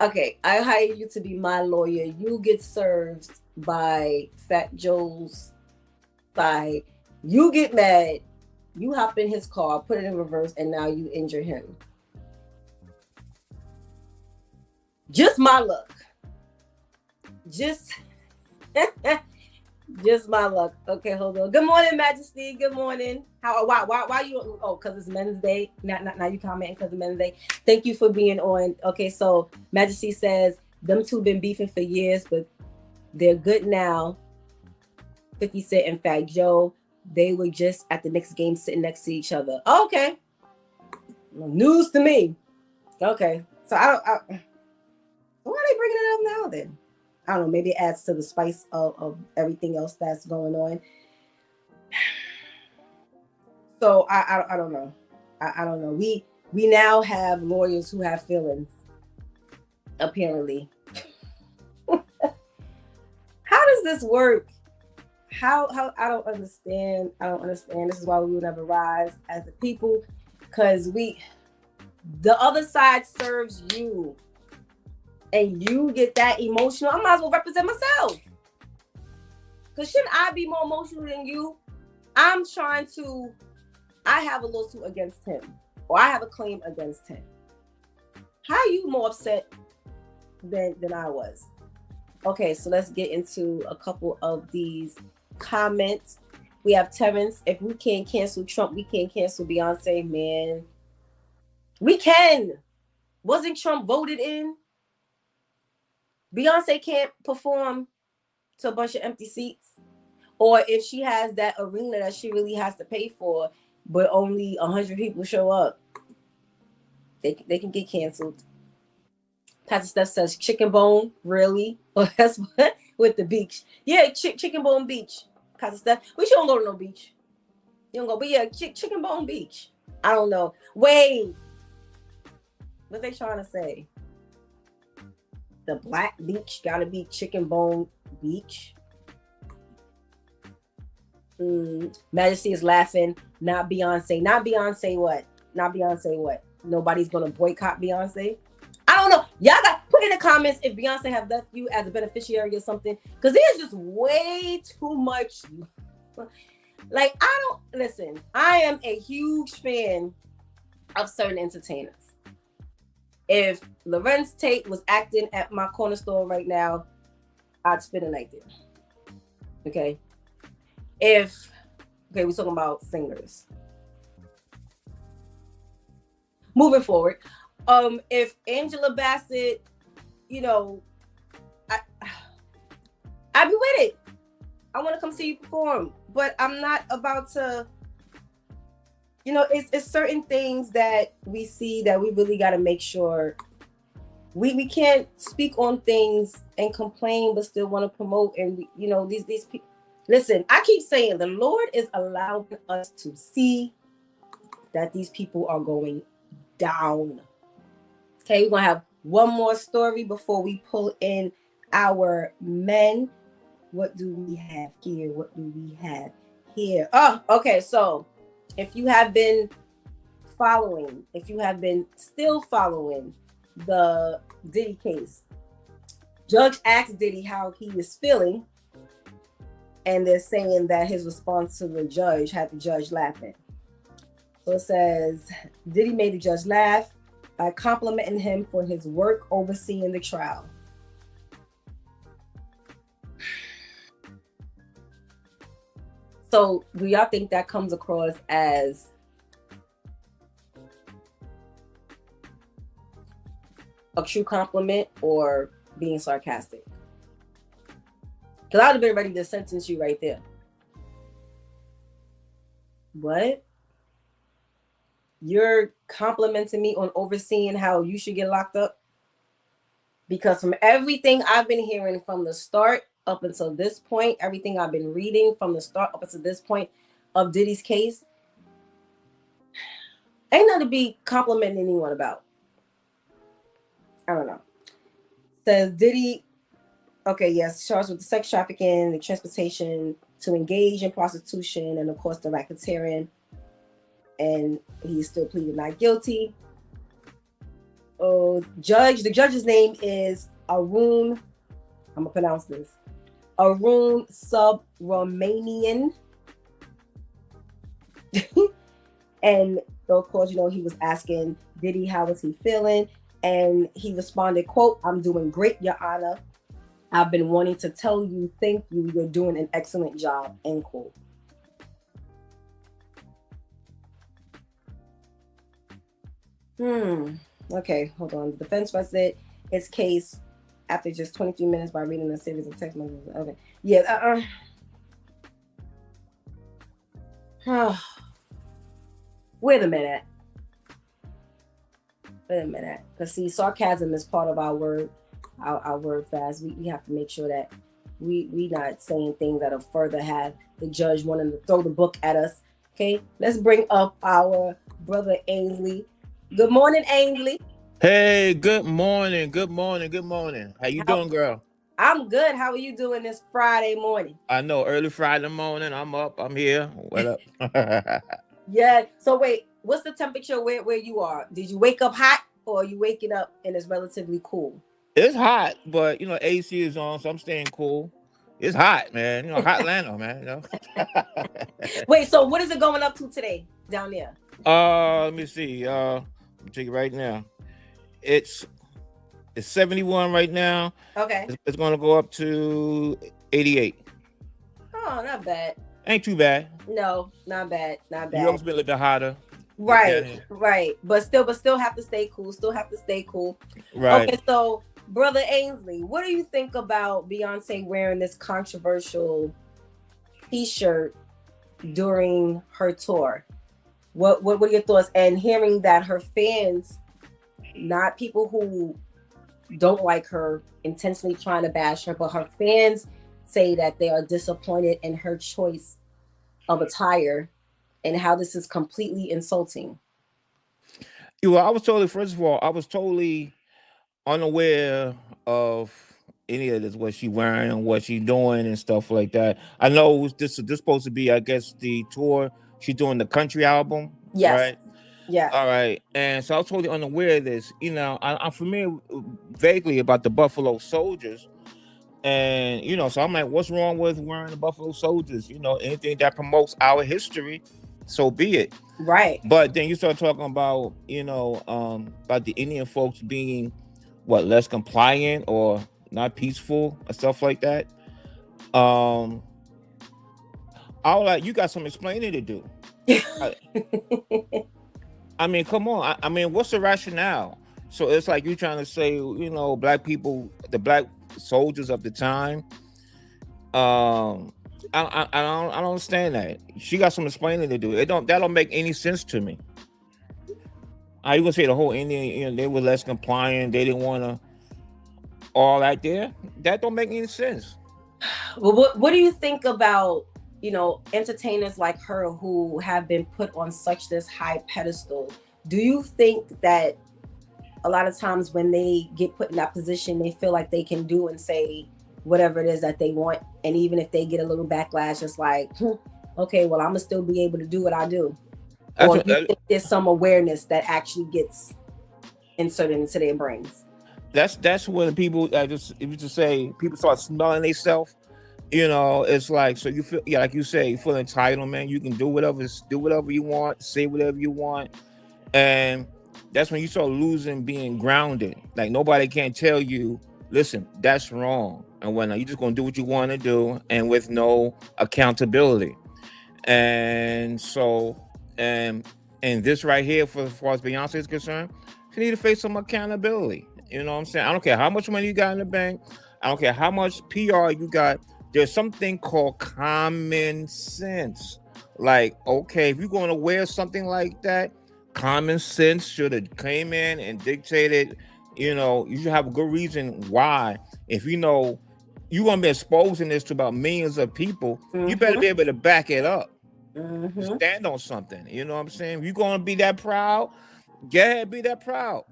okay, I hire you to be my lawyer. You get served by Fat Joe's side. You get mad. You hop in his car, put it in reverse, and now you injure him. Just my luck. Just my luck. Okay, hold on. Good morning, Majesty. Good morning. Why you? Oh, because it's Men's Day. Now you commenting because it's Men's Day. Thank you for being on. Okay, so Majesty says them two been beefing for years, but they're good now. 50 Cent and Fat Joe. They were just at the Knicks game sitting next to each other. Okay. News to me. Okay. So why are they bringing it up now then? I don't know. Maybe it adds to the spice of everything else that's going on. So I don't know. I don't know. We now have lawyers who have feelings, apparently. How does this work? How I don't understand. This is why we will never rise as a people, because the other side serves you and you get that emotional. I might as well represent myself, because shouldn't I be more emotional than you? I have a lawsuit against him, or I have a claim against him. How are you more upset than I was? Okay, so let's get into a couple of these comments. We have Terrence. If we can't cancel Trump, we can't cancel Beyonce. Man, we can. Wasn't Trump voted in? Beyonce can't perform to a bunch of empty seats. Or if she has that arena that she really has to pay for, but only 100 people show up, they can get canceled. Pastor Steph says chicken bone, really? Oh, that's what with the beach. Yeah, chicken bone beach. Pastor Steph, we don't go to no beach. You don't go, but yeah, chicken bone beach. I don't know. Wait, what they trying to say? The black beach gotta be chicken bone beach. Majesty is laughing. Not Beyonce. Not Beyonce. What? Not Beyonce. What? Nobody's gonna boycott Beyonce. I don't know. Y'all got put in the comments if Beyonce have left you as a beneficiary or something, because there's just way too much. Like, I don't listen. I am a huge fan of certain entertainers. If Lorenz Tate was acting at my corner store right now, I'd spend a night there. Okay. We're talking about singers. Moving forward, if Angela Bassett, I'd be with it. I want to come see you perform, but I'm not about to. It's certain things that we see that we really got to make sure we can't speak on things and complain, but still want to promote. And these people. Listen, I keep saying the Lord is allowing us to see that these people are going down. Okay, we're going to have one more story before we pull in our men. What do we have here? What do we have here? Oh, okay. So if you have been still following the Diddy case, Judge asked Diddy how he is feeling. And they're saying that his response to the judge had the judge laughing. So it says, Diddy made the judge laugh by complimenting him for his work overseeing the trial. So do y'all think that comes across as a true compliment or being sarcastic? Because I would have been ready to sentence you right there. What? You're complimenting me on overseeing how you should get locked up? Because from everything I've been hearing from the start up until this point, everything I've been reading from the start up until this point of Diddy's case, ain't nothing to be complimenting anyone about. I don't know. Says Diddy. Okay, yes, charged with the sex trafficking, the transportation to engage in prostitution, and of course the racketeering. And he's still pleading not guilty. Oh, the judge's name is Arun. I'm gonna pronounce this. Arun Subramanian. And of course, he was asking Diddy how was he feeling, and he responded, quote, "I'm doing great, Your Honor. I've been wanting to tell you, thank you. You're doing an excellent job," end quote. Okay, hold on. The defense rested its case after just 23 minutes by reading a series of text messages. Okay. Yeah. Wait a minute. Because see, sarcasm is part of our word fast. We have to make sure that we not saying things that'll further have the judge wanting to throw the book at us. Okay, let's bring up our brother Ainsley. Good morning, Ainsley. Hey, good morning. How you doing, girl? I'm good. How are you doing this Friday morning? I know, early Friday morning. I'm up. I'm here. What up? Yeah. So wait, what's the temperature where you are? Did you wake up hot, or are you waking up and it's relatively cool? It's hot, but AC is on, so I'm staying cool. It's hot, man. Hot Atlanta, man. Wait, so what is it going up to today down there? Let me see. Let me take it right now. It's 71 right now. Okay. It's gonna go up to 88. Oh, not bad. Ain't too bad. No, not bad. Not bad. You always been a little bit hotter. Right. But still have to stay cool. Right. Okay, so brother Ainsley, what do you think about Beyonce wearing this controversial T-shirt during her tour. What are your thoughts? And hearing that her fans, not people who don't like her, intentionally trying to bash her, but her fans say that they are disappointed in her choice of attire and how this is completely insulting. Well, first of all, I was totally unaware of any of this, what she wearing and what she doing and stuff like that. I know this supposed to be, I guess, the tour. She's doing the country album, Yes. right? Yes. All right. And so I was totally unaware of this. You know, I'm familiar vaguely about the Buffalo Soldiers. And, you know, so I'm like, what's wrong with wearing the Buffalo Soldiers? You know, anything that promotes our history, so be it. Right. But then you start talking about, you know, about the Indian folks being less compliant or not peaceful or stuff like that. I was like, you got some explaining to do. I mean, come on. I mean, what's the rationale? So it's like you trying to say, you know, black people, the black soldiers of the time. I don't understand that. She got some explaining to do. That don't make any sense to me. How you gonna say the whole Indian, you know, they were less compliant, they didn't want to all that there? That don't make any sense. Well, what do you think about, you know, entertainers like her who have been put on such this high pedestal? Do you think that a lot of times when they get put in that position, they feel like they can do and say whatever it is that they want, and even if they get a little backlash, it's like, okay, well, I'm gonna still be able to do what I do? Or do you think there's some awareness that actually gets inserted into their brains? That's when people if you just say people start smelling themselves. You know, it's like, so you feel, yeah, like you say, you feel entitlement. You can do whatever you want, say whatever you want, and that's when you start losing being grounded. Like nobody can tell you, listen, that's wrong, and when you're just gonna do what you want to do, and with no accountability. And so, and this right here, as far as Beyonce is concerned, she need to face some accountability. You know what I'm saying? I don't care how much money you got in the bank. I don't care how much PR you got. There's something called common sense. Like, okay, if you're going to wear something like that, common sense should have came in and dictated, you know, you should have a good reason why. If you know you're going to be exposing this to about millions of people, you better be able to back it up. Stand on something. You know what I'm saying? If you're going to be that proud, go ahead, be that proud.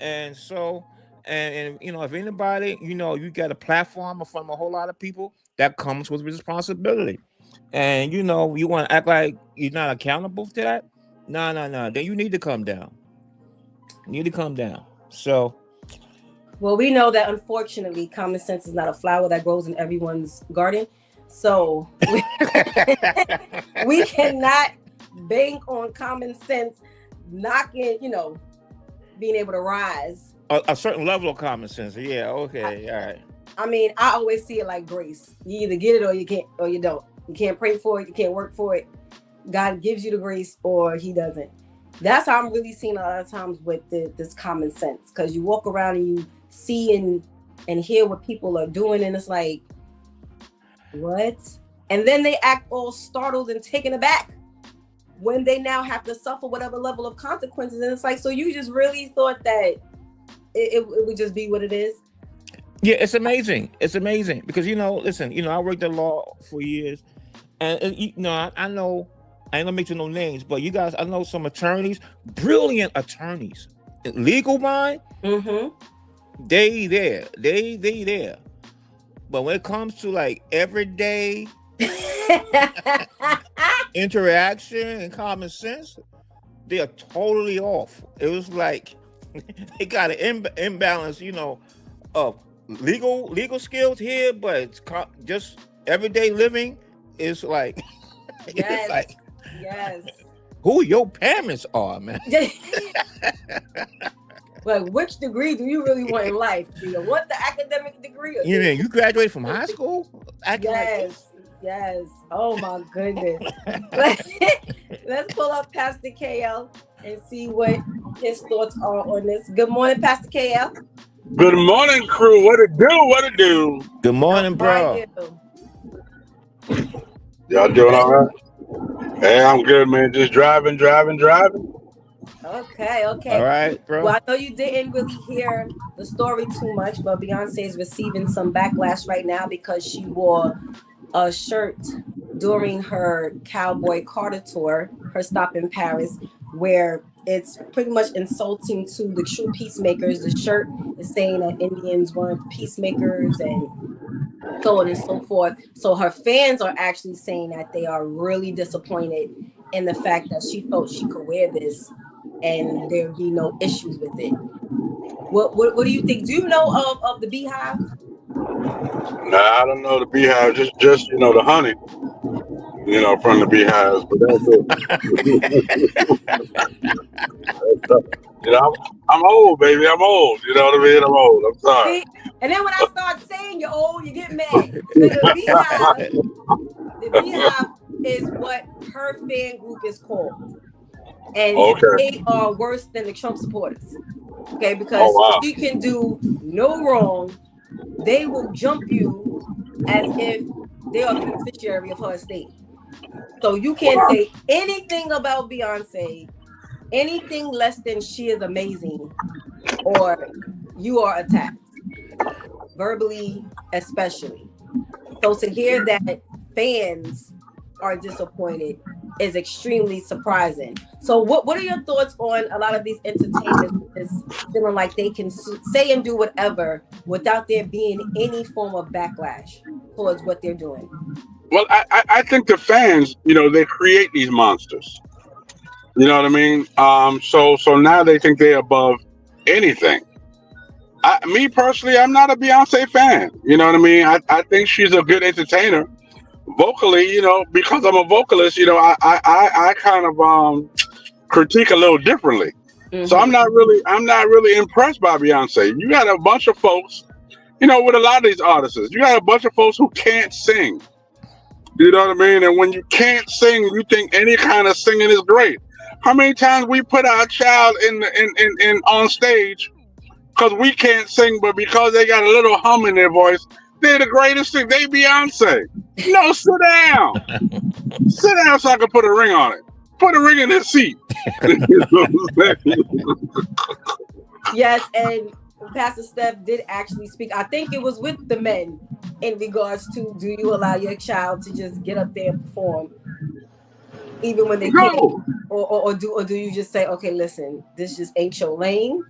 And so, and you know, if anybody, you know, you got a platform in front of a whole lot of people, that comes with responsibility. And you know, you want to act like you're not accountable to that? No. Then you need to come down. You need to come down. So, well, we know that unfortunately, common sense is not a flower that grows in everyone's garden. So we cannot bank on common sense knocking, you know, being able to rise. A certain level of common sense. Yeah, okay, all right. I mean, I always see it like grace. You either get it or you can't, or you don't. You can't pray for it, you can't work for it. God gives you the grace or he doesn't. That's how I'm really seeing a lot of times with this common sense. Because you walk around and you see and hear what people are doing, and it's like, what? And then they act all startled and taken aback when they now have to suffer whatever level of consequences. And it's like, so you just really thought that it would just be what it is? Yeah, it's amazing. It's amazing because, you know, listen, you know, I worked in law for years, and you know, I know, I ain't gonna mention no names, but you guys, I know some attorneys, brilliant attorneys, legal mind. They there. But when it comes to like everyday interaction and common sense, they are totally off. It was like they got an imbalance, you know, of legal skills here, but it's just everyday living is like, yes, it's like, yes. Who your parents are, man? Like, which degree do you really want in life? Do you want the academic degree? Or you mean you graduated from high school? Yes. Oh my goodness. Let's pull up Pastor KL and see what his thoughts are on this. Good morning, Pastor KL. Good morning, crew. What it do? Good morning, bro. Y'all doing all right? Hey, I'm good, man. Just driving. Okay, All okay. right, bro. Well, I know you didn't really hear the story too much, but Beyonce is receiving some backlash right now because she wore a shirt during her Cowboy Carter tour, her stop in Paris, where it's pretty much insulting to the true peacemakers. The shirt is saying that Indians weren't peacemakers and so on and so forth. So her fans are actually saying that they are really disappointed in the fact that she felt she could wear this and there'd be no issues with it. What do you think? Do you know of the Beehive? Nah, I don't know the beehive. Just the honey. From the beehives. But that's it. I'm old, baby. I'm old. You know what I mean? I'm old. I'm sorry. See? And then when I start saying you're old, you get mad. The Beehive is what her fan group is called. And Okay. they are worse than the Trump supporters. Okay, Oh because wow. she can do no wrong. They will jump you as if they are the beneficiary of her estate. So you can't say anything about Beyonce, anything less than she is amazing, or you are attacked, verbally especially. So to hear that fans are disappointed is extremely surprising. So what are your thoughts on a lot of these entertainers feeling like they can say and do whatever without there being any form of backlash towards what they're doing? Well, I think the fans, they create these monsters. You know what I mean? So now they think they're above anything. Me personally, I'm not a Beyonce fan. You know what I mean? I think she's a good entertainer. Vocally, because I'm a vocalist, I kind of critique a little differently. So I'm not really impressed by Beyonce. You got a bunch of folks, with a lot of these artists, you got a bunch of folks who can't sing. You know what I mean? And when you can't sing, you think any kind of singing is great. How many times we put our child in on stage because we can't sing, but because they got a little hum in their voice, they're the greatest thing. They Beyonce. No, sit down. Sit down so I can put a ring on it. Put a ring in his seat. Yes, and Pastor Steph did actually speak. I think it was with the men in regards to, do you allow your child to just get up there and perform even when they can't, or do you just say, okay, listen, this just ain't your lane.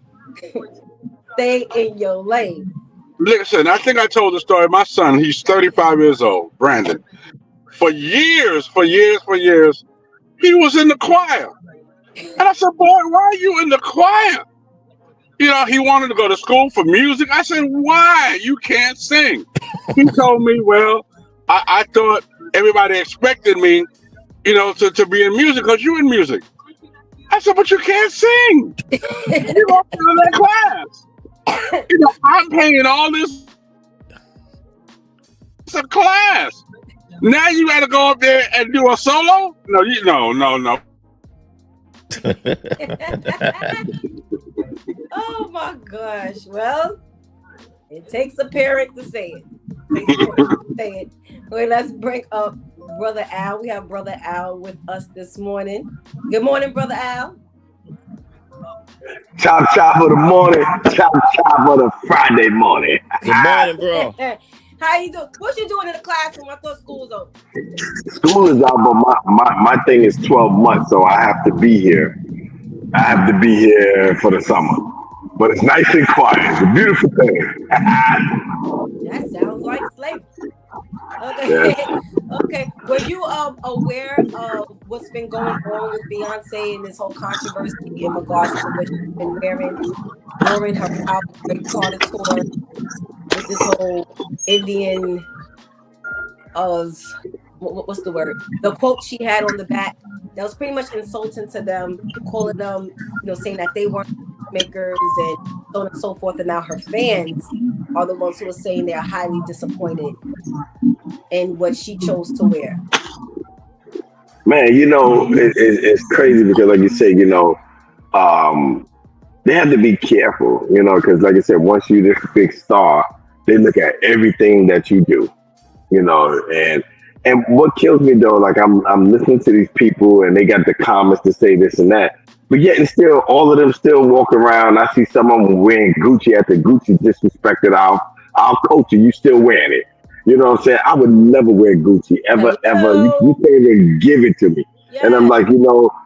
Stay in your lane. Listen, I think I told the story. My son, he's 35 years old, Brandon. For years, he was in the choir. And I said, boy, why are you in the choir? He wanted to go to school for music. I said, why? You can't sing. He told me, well, I thought everybody expected me, to be in music because you're in music. I said, but you can't sing. You don't go to that class. I'm paying all this. It's a class. Now you got to go up there and do a solo? No. Oh my gosh. Well, it takes a parent to say it. Wait, let's bring up Brother Al. We have Brother Al with us this morning. Good morning, Brother Al. Chop for the morning, chop for the Friday morning. Good morning, bro. How you doing? What you doing in the classroom? I thought school was over. School is out, but my thing is 12 months, so I have to be here. I have to be here for the summer. But it's nice and quiet. It's a beautiful thing. That sounds like slavery. Okay. Yes. Okay. Were you aware of what's been going on with Beyonce and this whole controversy in regards to what she's been wearing during her Cowboy Carter tour with this whole Indian what's the word? The quote she had on the back that was pretty much insulting to them, calling them, saying that they weren't makers and so on and so forth. And now her fans are the ones who are saying they're highly disappointed in what she chose to wear. Man, it's crazy because, like you say, they have to be careful, because, like I said, once you're this big star, they look at everything that you do, and And what kills me though, like I'm listening to these people and they got the comments to say this and that, but yet and still, all of them still walk around. I see some of them wearing Gucci after Gucci disrespected our culture. You still wearing it? You know what I'm saying? I would never wear Gucci ever, ever. You Hello. can't even give it to me. And I'm Yeah. like,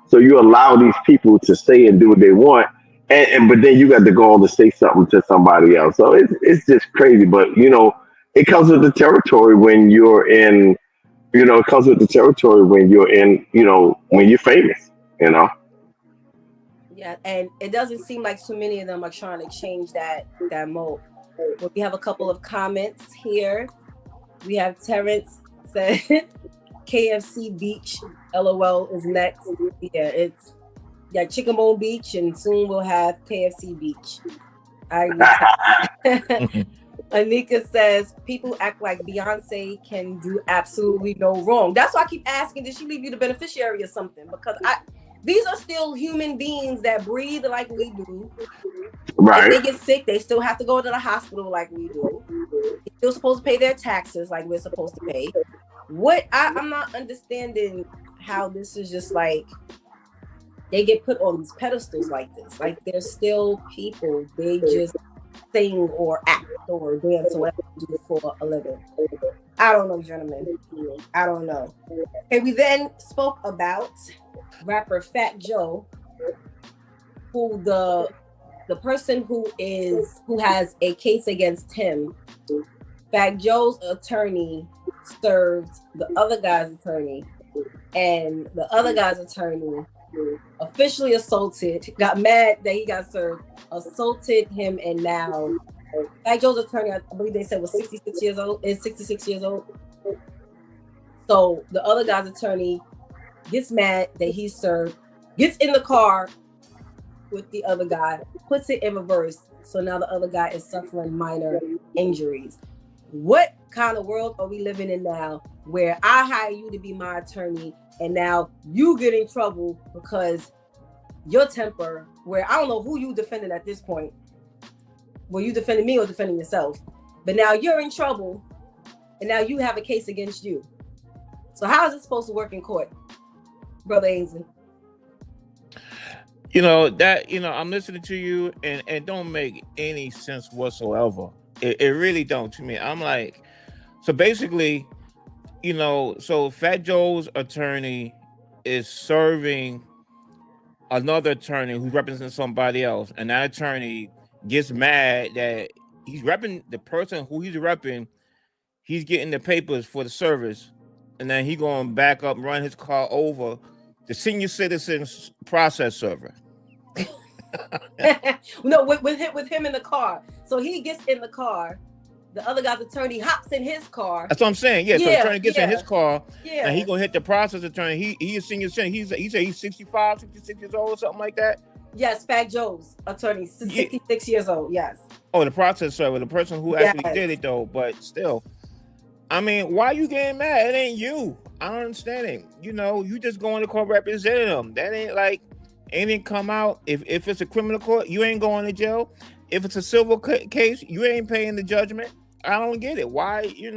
so you allow these people to say and do what they want, and but then you got to go on to say something to somebody else. So it's just crazy. But it comes with the territory when you're in. It comes with the territory when you're in. When you're famous. You know. Yeah. And it doesn't seem like too many of them are trying to change that mold. Well, we have a couple of comments here. We have Terrence said KFC Beach. LOL is next. Yeah, it's Chicken Bone Beach, and soon we'll have KFC Beach. I agree. Anika says people act like Beyonce can do absolutely no wrong. That's why I keep asking, did she leave you the beneficiary or something? Because these are still human beings that breathe like we do. Right. If they get sick, they still have to go to the hospital like we do. They're still supposed to pay their taxes like we're supposed to pay. I'm not understanding how this is just like they get put on these pedestals like this. Like they're still people. They just sing or act or dance or whatever they do for a living. I don't know, gentlemen. I don't know. Okay, we then spoke about rapper Fat Joe, who the person who has a case against him. Fat Joe's attorney served the other guy's attorney, and the other guy's attorney officially got mad that he got served, assaulted him, and now Fat Joe's attorney, I believe they said was 66 years old, is 66 years old. So the other guy's attorney gets mad that he's served, gets in the car with the other guy, puts it in reverse. So now the other guy is suffering minor injuries. What kind of world are we living in now where I hire you to be my attorney and now you get in trouble because your temper, where I don't know who you defending at this point. Were you defending me or defending yourself? But now you're in trouble and now you have a case against you. So how is it supposed to work in court, Brother Ainsley? I'm listening to you and it don't make any sense whatsoever. It really don't to me. I'm like, so basically, so Fat Joe's attorney is serving another attorney who's representing somebody else, and that attorney gets mad that he's repping the person who he's repping. He's getting the papers for the service, and then he going back up and run his car over the senior citizens process server. No, with him in the car. So he gets in the car. The other guy's attorney hops in his car. That's what I'm saying. Yeah, so the attorney gets in his car, and he gonna hit the process attorney. He is senior citizen. He said he's 65, 66 years old or something like that. Yes, Fat Joe's attorney, 66 years old. Yes. Oh, the process server, the person who actually did it though, but still. I mean, why you getting mad? It ain't you. I don't understand it. You just going to court representing them. That ain't like anything come out. If it's a criminal court, you ain't going to jail. If it's a civil case, you ain't paying the judgment. I don't get it. Why, I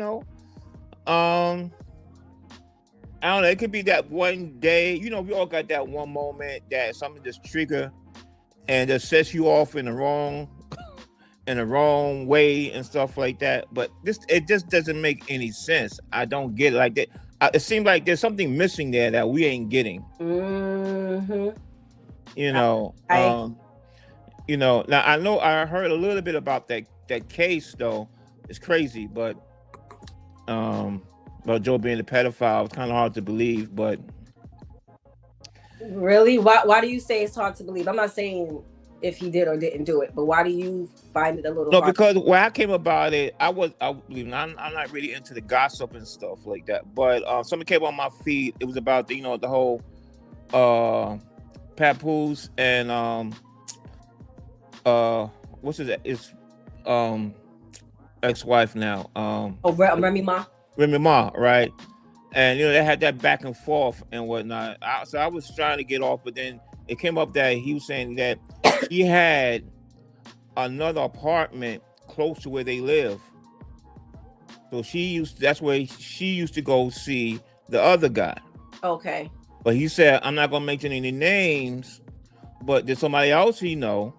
don't know. It could be that one day, we all got that one moment that something just trigger and just sets you off in the wrong way and stuff like that. But it just doesn't make any sense. I don't get it like that. It seems like there's something missing there that we ain't getting. Mm-hmm. Now I know I heard a little bit about that case though. It's crazy, but about Joe being a pedophile, it's kind of hard to believe. But really, why do you say it's hard to believe? I'm not saying if he did or didn't do it, but why do you find it a little? No, hard? because when I came about it, I believe I'm not really into the gossip and stuff like that. But something came on my feed. It was about the whole Papoose and what's his ex-wife now? Remy Ma, right? And they had that back and forth and whatnot. So I was trying to get off, but then it came up that he was saying that he had another apartment close to where they live. So that's where she used to go see the other guy. Okay. But he said, I'm not gonna mention any names, but there's somebody else he know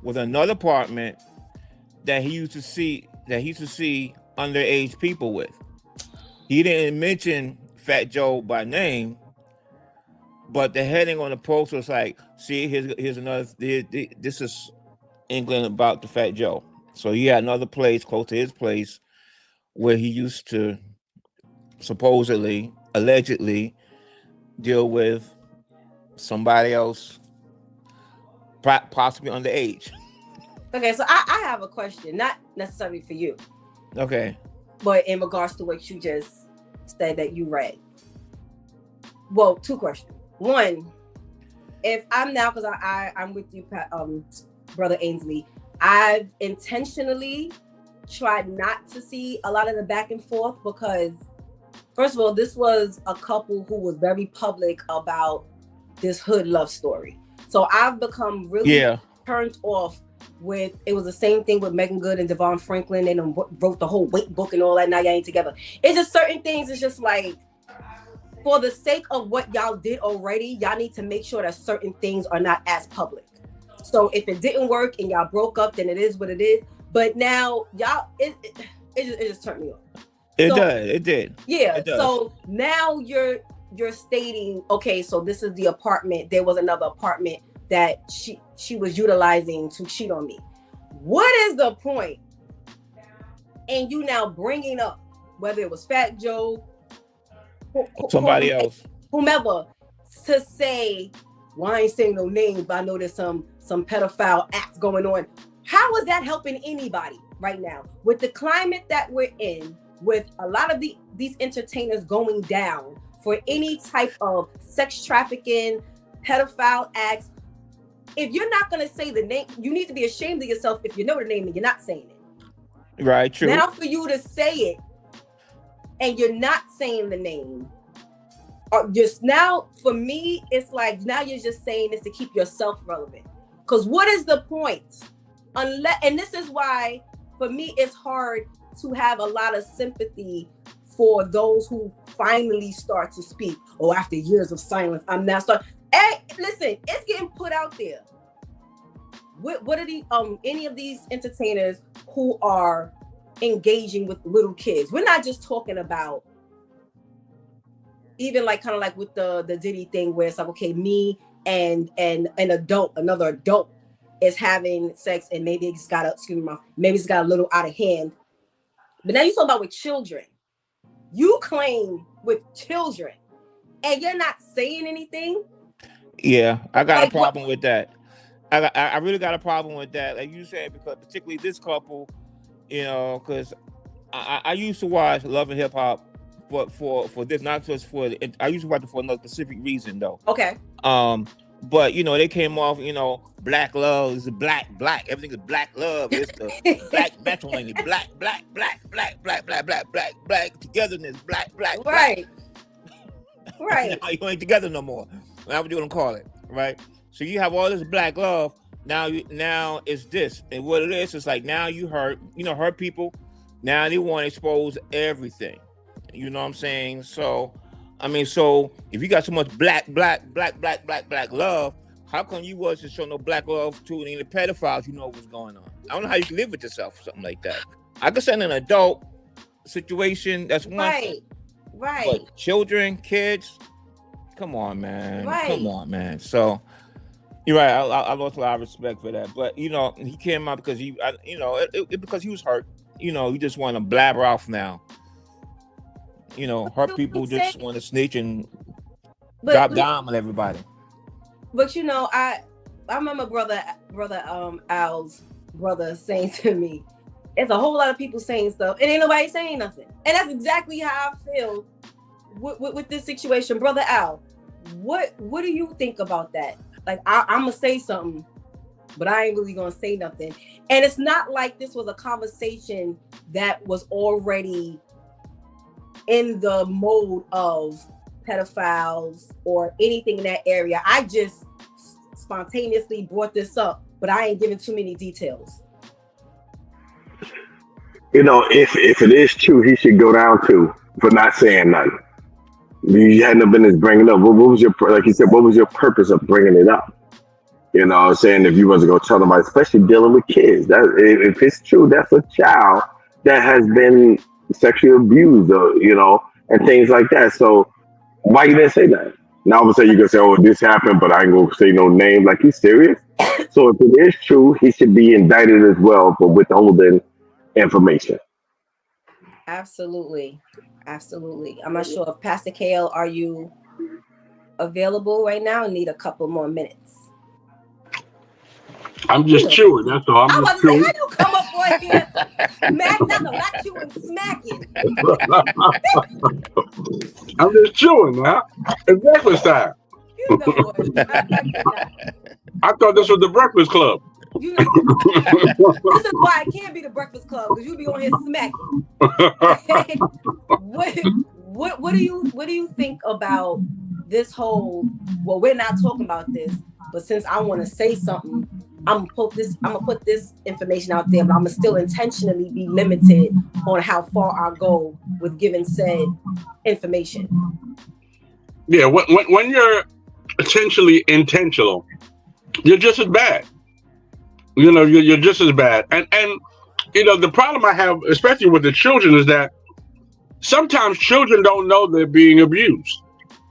with another apartment that he used to see underage people with. He didn't mention Fat Joe by name, but the heading on the post was like, see, here's another, this is England about the Fat Joe. So he had another place close to his place where he used to supposedly, allegedly deal with somebody else, possibly underage. Okay, so I have a question, not necessarily for you. Okay. But in regards to what you just said that you read. Well, two questions. One, if I'm now, because I'm with you, Brother Ainsley, I've intentionally tried not to see a lot of the back and forth because, first of all, this was a couple who was very public about this hood love story. So I've become really turned off with, it was the same thing with Megan Good and Devon Franklin. They done wrote the whole weight book and all that. Now y'all ain't together. It's just certain things. It's just like, for the sake of what y'all did already, y'all need to make sure that certain things are not as public. So if it didn't work and y'all broke up, then it is what it is. But now y'all, it just turned me off. It did. Yeah. It does. So now you're stating, okay, so this is the apartment. There was another apartment that she was utilizing to cheat on me. What is the point? And you now bringing up whether it was Fat Joe, somebody else, whomever, to say, well, I ain't saying no names, but I know there's some pedophile acts going on. How is that helping anybody right now with the climate that we're in, with a lot of these entertainers going down for any type of sex trafficking, pedophile acts? If you're not going to say the name, you need to be ashamed of yourself if you know the name and you're not saying it. Right, true. Now for you to say it and you're not saying the name, or just now, for me, it's like now you're just saying this to keep yourself relevant. Because what is the point? And this is why, for me, it's hard to have a lot of sympathy for those who finally start to speak. Oh, after years of silence, I'm now starting. Hey, listen, it's getting put out there. What are the any of these entertainers who are engaging with little kids? We're not just talking about even like kind of like with the Diddy thing where it's like, okay, me and an adult, another adult is having sex and maybe it's got a little out of hand. But now you're talking about with children. You claim with children and you're not saying anything. Yeah, I got a problem with that. I really got a problem with that. Like you said, because particularly this couple, you know, because I used to watch Love and Hip Hop, but for this, not just for, I used to watch it for another specific reason though. Okay. But you know, they came off, you know, black love is black, everything is black love. It's the black matrimony, black, togetherness, black. Right. Right. Now you ain't together no more. That's what you're gonna call it, right? So you have all this black love. Now it's this, and what it is like now you hurt people. Now they want to expose everything. You know what I'm saying? So, I mean, so if you got so much black love, how come you wasn't show no black love to any of the pedophiles? You know what's going on. I don't know how you can live with yourself or something like that. I could send an adult situation. That's one thing. Right. But children, kids, come on, man. Right. Come on, man. So you're right. I lost a lot of respect for that. But you know, he came out because because he was hurt. You know, he just want to blabber off now. You know, hurt people just want to snitch and drop down on everybody. But you know, I remember brother Al's brother saying to me, "It's a whole lot of people saying stuff, and ain't nobody saying nothing." And that's exactly how I feel with this situation, brother Al. What do you think about that? Like, I'm gonna say something, but I ain't really gonna say nothing. And it's not like this was a conversation that was already in the mode of pedophiles or anything in that area. I just spontaneously brought this up, but I ain't giving too many details. You know, if it is true, he should go down too for not saying nothing. You had no business bringing it up. What was your, like you said, what was your purpose of bringing it up? You know what I'm saying? If you wasn't going to tell them, especially dealing with kids. If it's true, that's a child that has been sexually abused, or, you know, and things like that. So why you didn't say that? Now all of a sudden you can say, oh, this happened, but I ain't going to say no name. Like, you serious? So if it is true, he should be indicted as well for withholding information. Absolutely. Absolutely. I'm not sure if Pastor Kale, are you available right now? I need a couple more minutes. I'm just chewing. That's all. I'm I'm about just to say, how chewing. you come up on here, smack? Not chewing, smacking. I'm just chewing now. It's breakfast time. You know what? I cannot. I thought this was the Breakfast Club. You know, this is why it can't be the Breakfast Club, because you be on here smacking. What do you think about this whole? Well, we're not talking about this, but since I want to say something, I'm gonna put this information out there, but I'm gonna still intentionally be limited on how far I go with giving said information. Yeah, when you're essentially intentional, you're just as bad. You know, you're just as bad. And you know, the problem I have, especially with the children, is that sometimes children don't know they're being abused.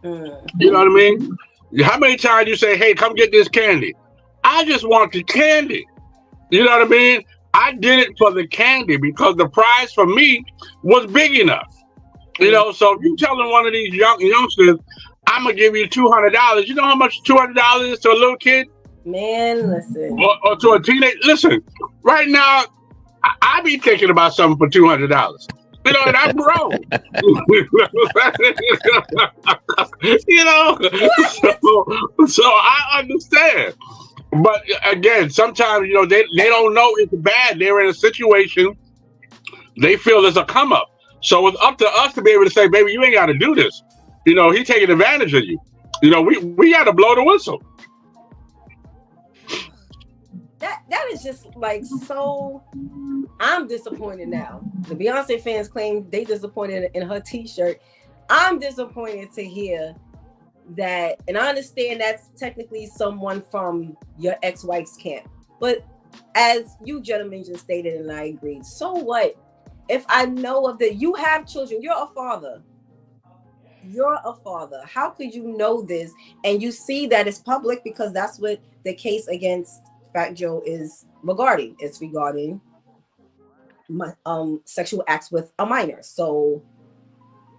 You know what I mean? How many times you say, hey, come get this candy? I just want the candy. You know what I mean? I did it for the candy because the prize for me was big enough. You know, so if you telling one of these youngsters, I'm gonna give you $200, you know how much $200 is to a little kid? Man, listen. Or to a teenager? Listen, right now, I be thinking about something for $200. You know, and I'm grown. You know, so I understand. But again, sometimes, you know, they don't know it's bad. They're in a situation they feel there's a come up. So it's up to us to be able to say, baby, you ain't got to do this. You know, he's taking advantage of you. You know, we got to blow the whistle. That is just like, so I'm disappointed now. The Beyonce fans claim they disappointed in her t-shirt. I'm disappointed to hear that, and I understand that's technically someone from your ex-wife's camp. But as you gentlemen just stated, and I agreed, so what? If I know of that, you have children, you're a father. You're a father. How could you know this? And you see that it's public, because that's what the case against Fat Joe is regarding. It's regarding sexual acts with a minor. So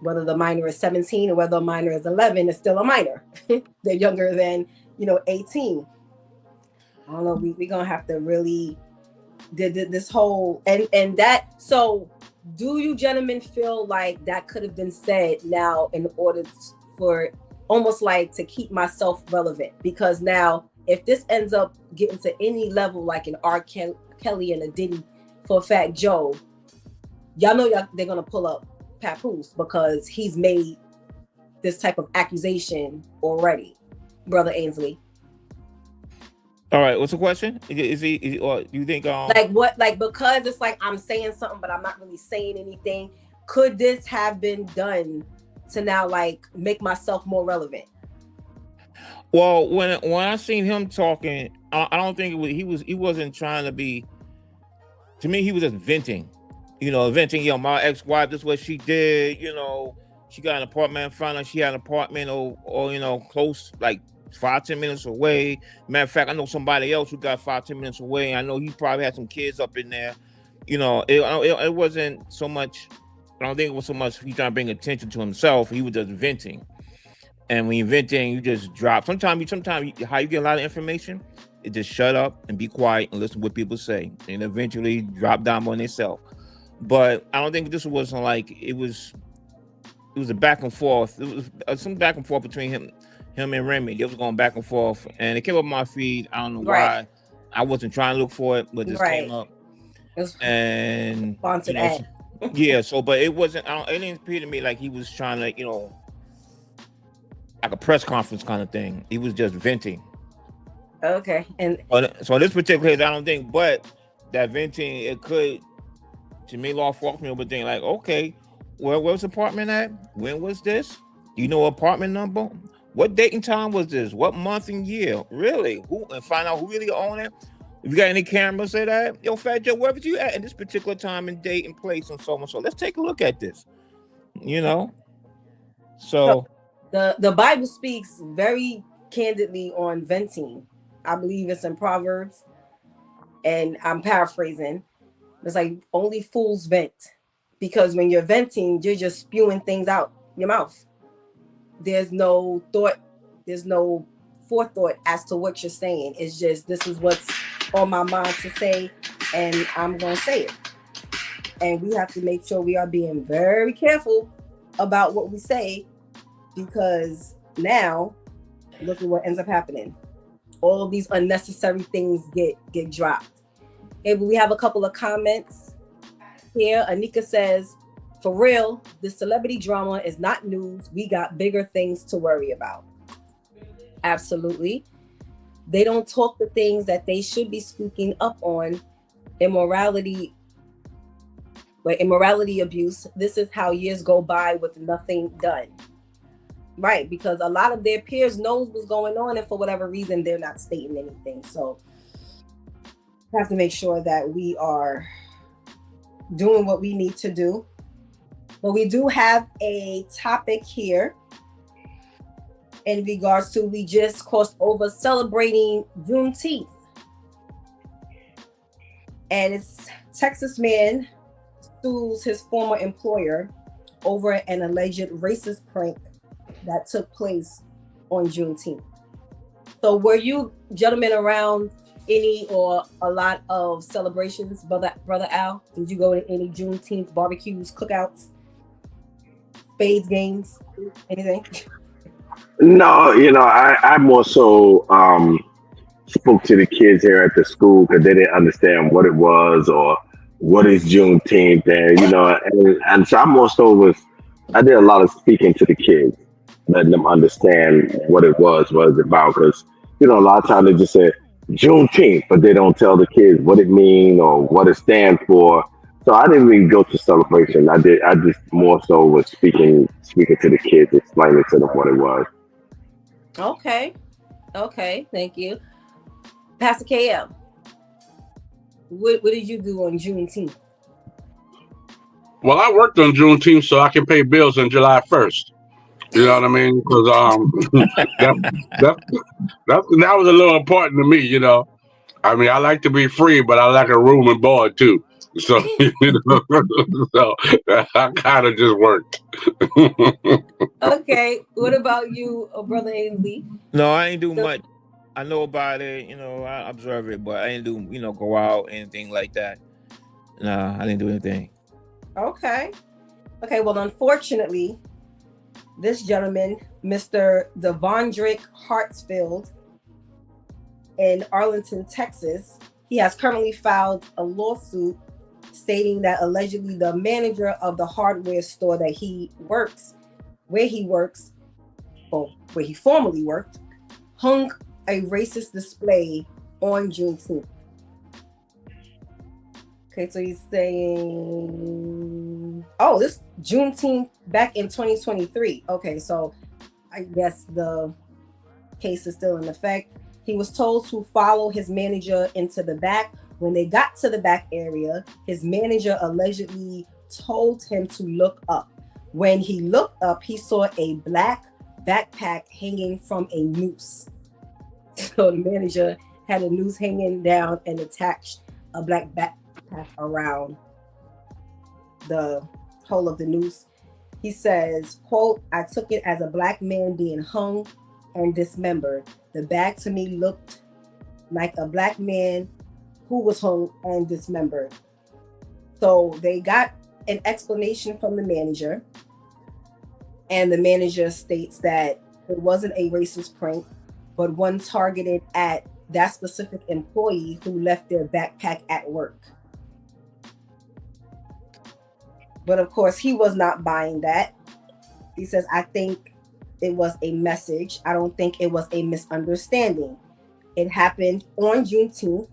whether the minor is 17 or whether a minor is 11, it's still a minor. They're younger than, 18. I don't know. We're gonna have to really did this whole and that. So do you gentlemen feel like that could have been said now in order for almost like to keep myself relevant? Because now if this ends up getting to any level like an R. Kelly and a Diddy for Fat Joe, y'all know they're gonna pull up Papoose because he's made this type of accusation already, Brother Ainsley. All right, what's the question? Is he or you think like what, like, because it's like I'm saying something but I'm not really saying anything. Could this have been done to now like make myself more relevant? Well, when I seen him talking, I don't think he wasn't trying to be. To me, he was just venting. Venting. My ex-wife, this is what she did. She got an apartment in front of her. She had an apartment or close, like 5-10 minutes away. Matter of fact, I know somebody else who got 5-10 minutes away. I know he probably had some kids up in there. It wasn't so much. I don't think it was so much he trying to bring attention to himself. He was just venting. And when you're venting, you just drop. Sometimes how you get a lot of information, it just shut up and be quiet and listen to what people say, and eventually drop down on themselves. But I don't think this wasn't like it was a back and forth. It was some back and forth between him and Remy. They was going back and forth, and it came up on my feed. I don't know why. I wasn't trying to look for it, but this came up. And sponsored ad. Yeah. So, but it wasn't. It didn't appear to me like he was trying to, like a press conference kind of thing. He was just venting. Okay. And so in this particular case, I don't think, but that venting, it could Jimmy Loft walked me over there like, okay, where's the apartment at? When was this? Do you know apartment number? What date and time was this? What month and year? Really? Who, and find out who really own it? If you got any cameras of that, yo, Fat Joe, wherever you at this particular time and date and place and so on. So let's take a look at this. You know? So So the Bible speaks very candidly on venting. I believe it's in Proverbs, and I'm paraphrasing. It's like only fools vent, because when you're venting, you're just spewing things out your mouth. There's no thought, there's no forethought as to what you're saying. It's just, this is what's on my mind to say, and I'm going to say it. And we have to make sure we are being very careful about what we say, because now look at what ends up happening. All of these unnecessary things get dropped. Okay, but we have a couple of comments here. Anika says, for real, the celebrity drama is not news. We got bigger things to worry about. Absolutely. They don't talk the things that they should be speaking up on. Immorality abuse. This is how years go by with nothing done. Right, because a lot of their peers knows what's going on, and for whatever reason, they're not stating anything. So we have to make sure that we are doing what we need to do. But we do have a topic here in regards to, we just crossed over celebrating Juneteenth. And it's Texas man sues his former employer over an alleged racist prank that took place on Juneteenth. So were you gentlemen around any or a lot of celebrations, brother Al? Did you go to any Juneteenth barbecues, cookouts, spades games, anything? No, I more so spoke to the kids here at the school because they didn't understand what it was or what is Juneteenth, and so I more so I did a lot of speaking to the kids, letting them understand what it was, what it's about, because a lot of times they just say Juneteenth, but they don't tell the kids what it means or what it stands for. So I didn't really go to celebration. I just more so was speaking to the kids, explaining to them what it was. Okay, thank you. Pastor KL, what did you do on Juneteenth? Well, I worked on Juneteenth so I can pay bills on July 1st. You know what I mean? Because that was a little important to me. I mean, I like to be free, but I like a room and board too. So so I kind of just worked. Okay, what about you, brother Ainsley? no, I ain't do much. I know about it, I observe it, but I didn't do, go out, anything like that. Nah, I didn't do anything. Okay, well, unfortunately, this gentleman, Mr. Devondrick Hartsfield in Arlington, Texas, he has currently filed a lawsuit stating that allegedly the manager of the hardware store that where he formerly worked, hung a racist display on Juneteenth. Okay, so he's saying, this Juneteenth back in 2023. Okay, so I guess the case is still in effect. He was told to follow his manager into the back. When they got to the back area, his manager allegedly told him to look up. When he looked up, he saw a black backpack hanging from a noose. So the manager had a noose hanging down and attached a black backpack around the hole of the noose. He says, quote, I took it as a black man being hung and dismembered. The bag to me looked like a black man who was hung and dismembered. So they got an explanation from the manager, and the manager states that it wasn't a racist prank, but one targeted at that specific employee who left their backpack at work. But of course, he was not buying that. He says, I think it was a message. I don't think it was a misunderstanding. It happened on Juneteenth.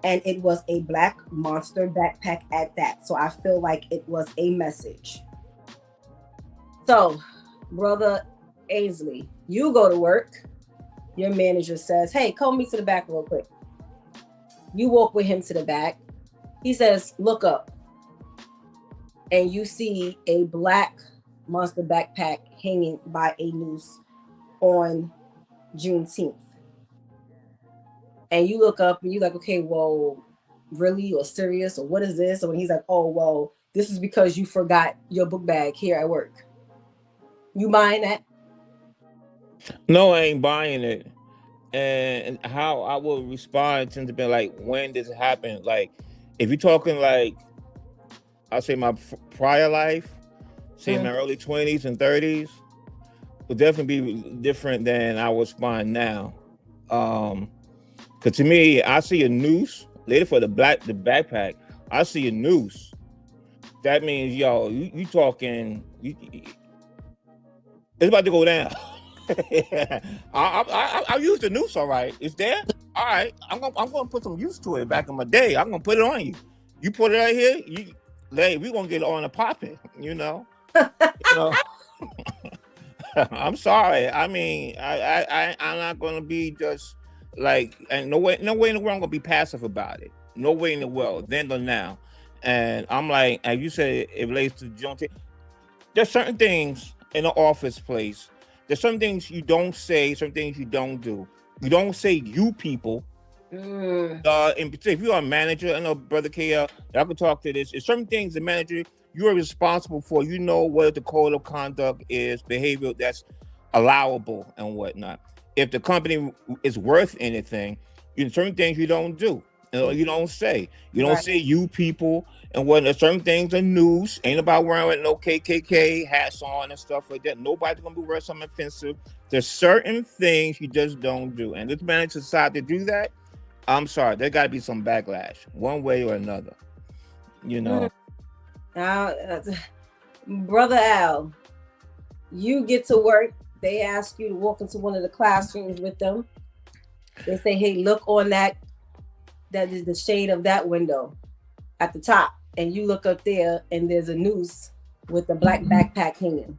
and it was a black monster backpack at that. So I feel like it was a message. So, brother Ainsley, you go to work. Your manager says, hey, come me to the back real quick. You walk with him to the back. He says, look up. And you see a black monster backpack hanging by a noose on Juneteenth. And you look up and you're like, okay, well, really, or serious, or what is this? And he's like, oh, well, this is because you forgot your book bag here at work. You buying that? No, I ain't buying it. And how I will respond tends to be like, when does it happen? Like, if you're talking like, I'll say my prior life, say my early 20s and 30s, would definitely be different than I would respond now. Because to me, I see a noose, later for the backpack, I see a noose. That means, yo, you talking, it's about to go down. I used the noose, all right. It's there? All right. I'm gonna put some use to it back in my day. I'm gonna put it on you. You put it right here, we're gonna get on the popping, you know. I'm sorry. I mean, I'm not gonna be just like, and no way in the world I'm gonna be passive about it. No way in the world, then or now. And I'm like, as you said, it relates to Juneteenth. There's certain things in an office place. There's some things you don't say, some things you don't do. You don't say you people. In particular, if you're a manager, I know Brother KL, I can talk to this. It's certain things the manager you are responsible for. You know what the code of conduct is, behavior that's allowable and whatnot. If the company is worth anything, certain things you don't do. You don't say. You don't say you people and whatnot. Certain things are news. Ain't about wearing no KKK hats on and stuff like that. Nobody's gonna be wearing something offensive. There's certain things you just don't do. And this manager decided to do that. I'm sorry, there got to be some backlash, one way or another. You know. Brother Al, you get to work. They ask you to walk into one of the classrooms with them. They say, "Hey, look on that is the shade of that window at the top," and you look up there, and there's a noose with a black backpack hanging.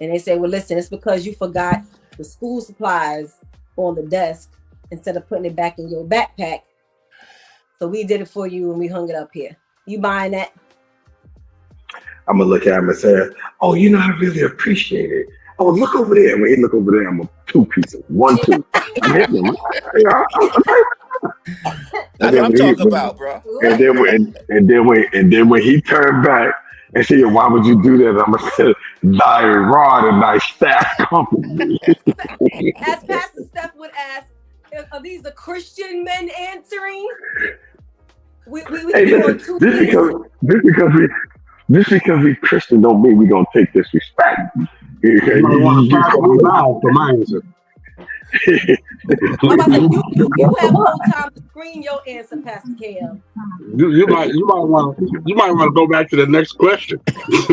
And they say, "Well, listen, it's because you forgot the school supplies on the desk." Instead of putting it back in your backpack. So we did it for you and we hung it up here. You buying that? I'm going to look at him and say, oh, you know, I really appreciate it. Oh, look over there. When he look over there, I'm a 2 pieces. 1, 2. I'm hitting him. That's what I'm talking about, bro. And then when he turned back and said, why would you do that? I'm going to say, thy rod and thy staff comfort me. As Pastor Steph would ask, are these the Christian men answering? Just because we Christian don't mean we gonna take disrespect. You might want to follow me now for my answer. You have no time to screen your answer, Pastor KM. You might want to go back to the next question. You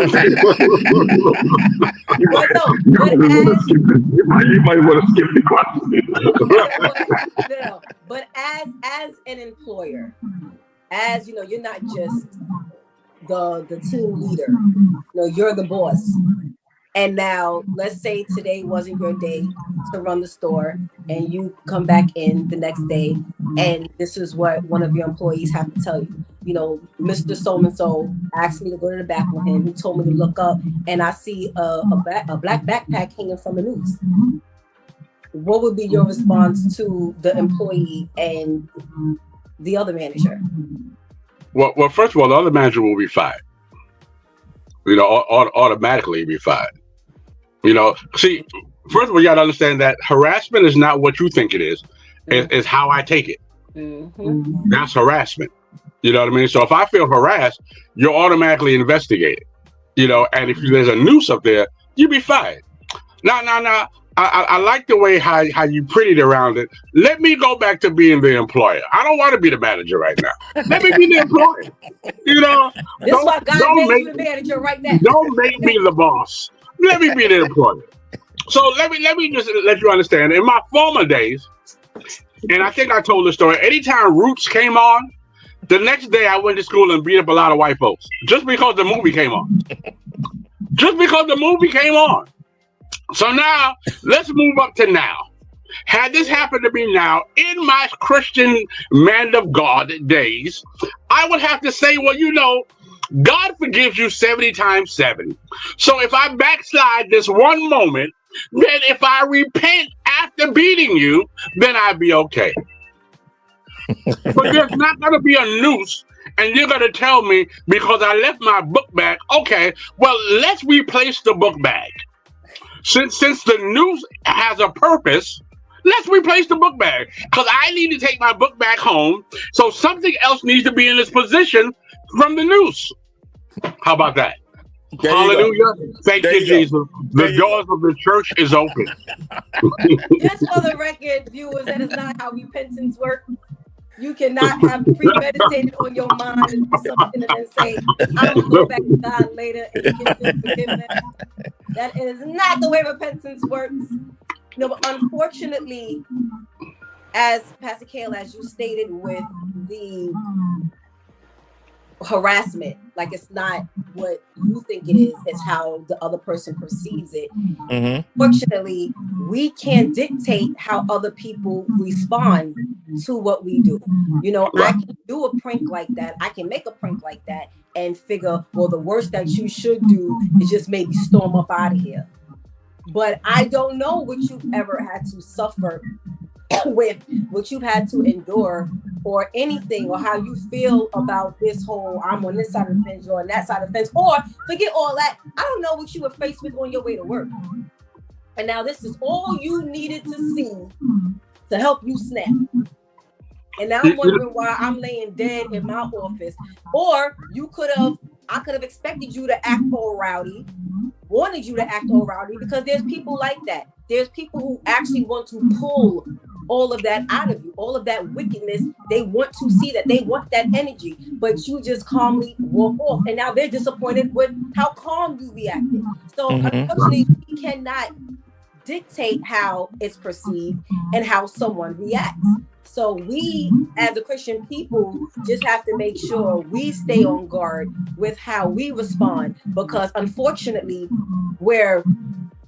might want to skip the question. But as an employer, as you know, you're not just the team leader. No, you're the boss. And now, let's say today wasn't your day to run the store, and you come back in the next day, and this is what one of your employees have to tell you. You know, Mr. So-and-so asked me to go to the back with him. He told me to look up, and I see a black backpack hanging from the noose. What would be your response to the employee and the other manager? Well, first of all, the other manager will be fired. You know, automatically be fired. You know, see, first of all, you got to understand that harassment is not what you think it is. It's how I take it. Mm-hmm. That's harassment. You know what I mean? So if I feel harassed, you're automatically investigated. You know, and if there's a noose up there, you'd be fired. Now, I like the way how you prettied around it. Let me go back to being the employer. I don't want to be the manager right now. Let me be the employer. You know, this is why God made you the manager right now. Don't make me the boss. Let me be the employer. So let me just let you understand. In my former days, And I think I told the story. Anytime Roots came on, the next day I went to school and beat up a lot of white folks just because the movie came on. Just because the movie came on. So now, let's move up to now. Had this happened to me now, in my Christian man of God days, I would have to say, well, you know, God forgives you 70 times 7. So if I backslide this one moment, then if I repent after beating you, then I'd be okay. But there's not going to be a noose, and you're going to tell me because I left my book bag. Okay, well, let's replace the book bag. Since the noose has a purpose, let's replace the book bag. Because I need to take my book bag home, so something else needs to be in its position from the noose. How about that? There Hallelujah. Thank There you, you go. Jesus. The doors of the church is open. Just for the record, viewers, that is not how repentance works. You cannot have premeditated on your mind and do something and then say, I'm going to go back to God later and give him forgiveness. That is not the way repentance works. No, but unfortunately, as Pastor Kale, as you stated with the harassment, like it's not what you think it is, it's how the other person perceives it. Fortunately, we can't dictate how other people respond to what we do. You know, I can do a prank like that, I can make a prank like that and figure, well, the worst that you should do is just maybe storm up out of here. But I don't know what you've ever had to suffer with, what you've had to endure, or anything, or how you feel about this whole I'm on this side of the fence, you're on that side of the fence, or forget all that. I don't know what you were faced with on your way to work. And now this is all you needed to see to help you snap. And now I'm wondering why I'm laying dead in my office. Or I could have expected you to act all rowdy, wanted you to act all rowdy, because there's people like that. There's people who actually want to pull all of that out of you, all of that wickedness. They want to see that, they want that energy, but you just calmly walk off. And now they're disappointed with how calm you reacted. So unfortunately, we cannot dictate how it's perceived and how someone reacts. So we, as a Christian people, just have to make sure we stay on guard with how we respond, because unfortunately,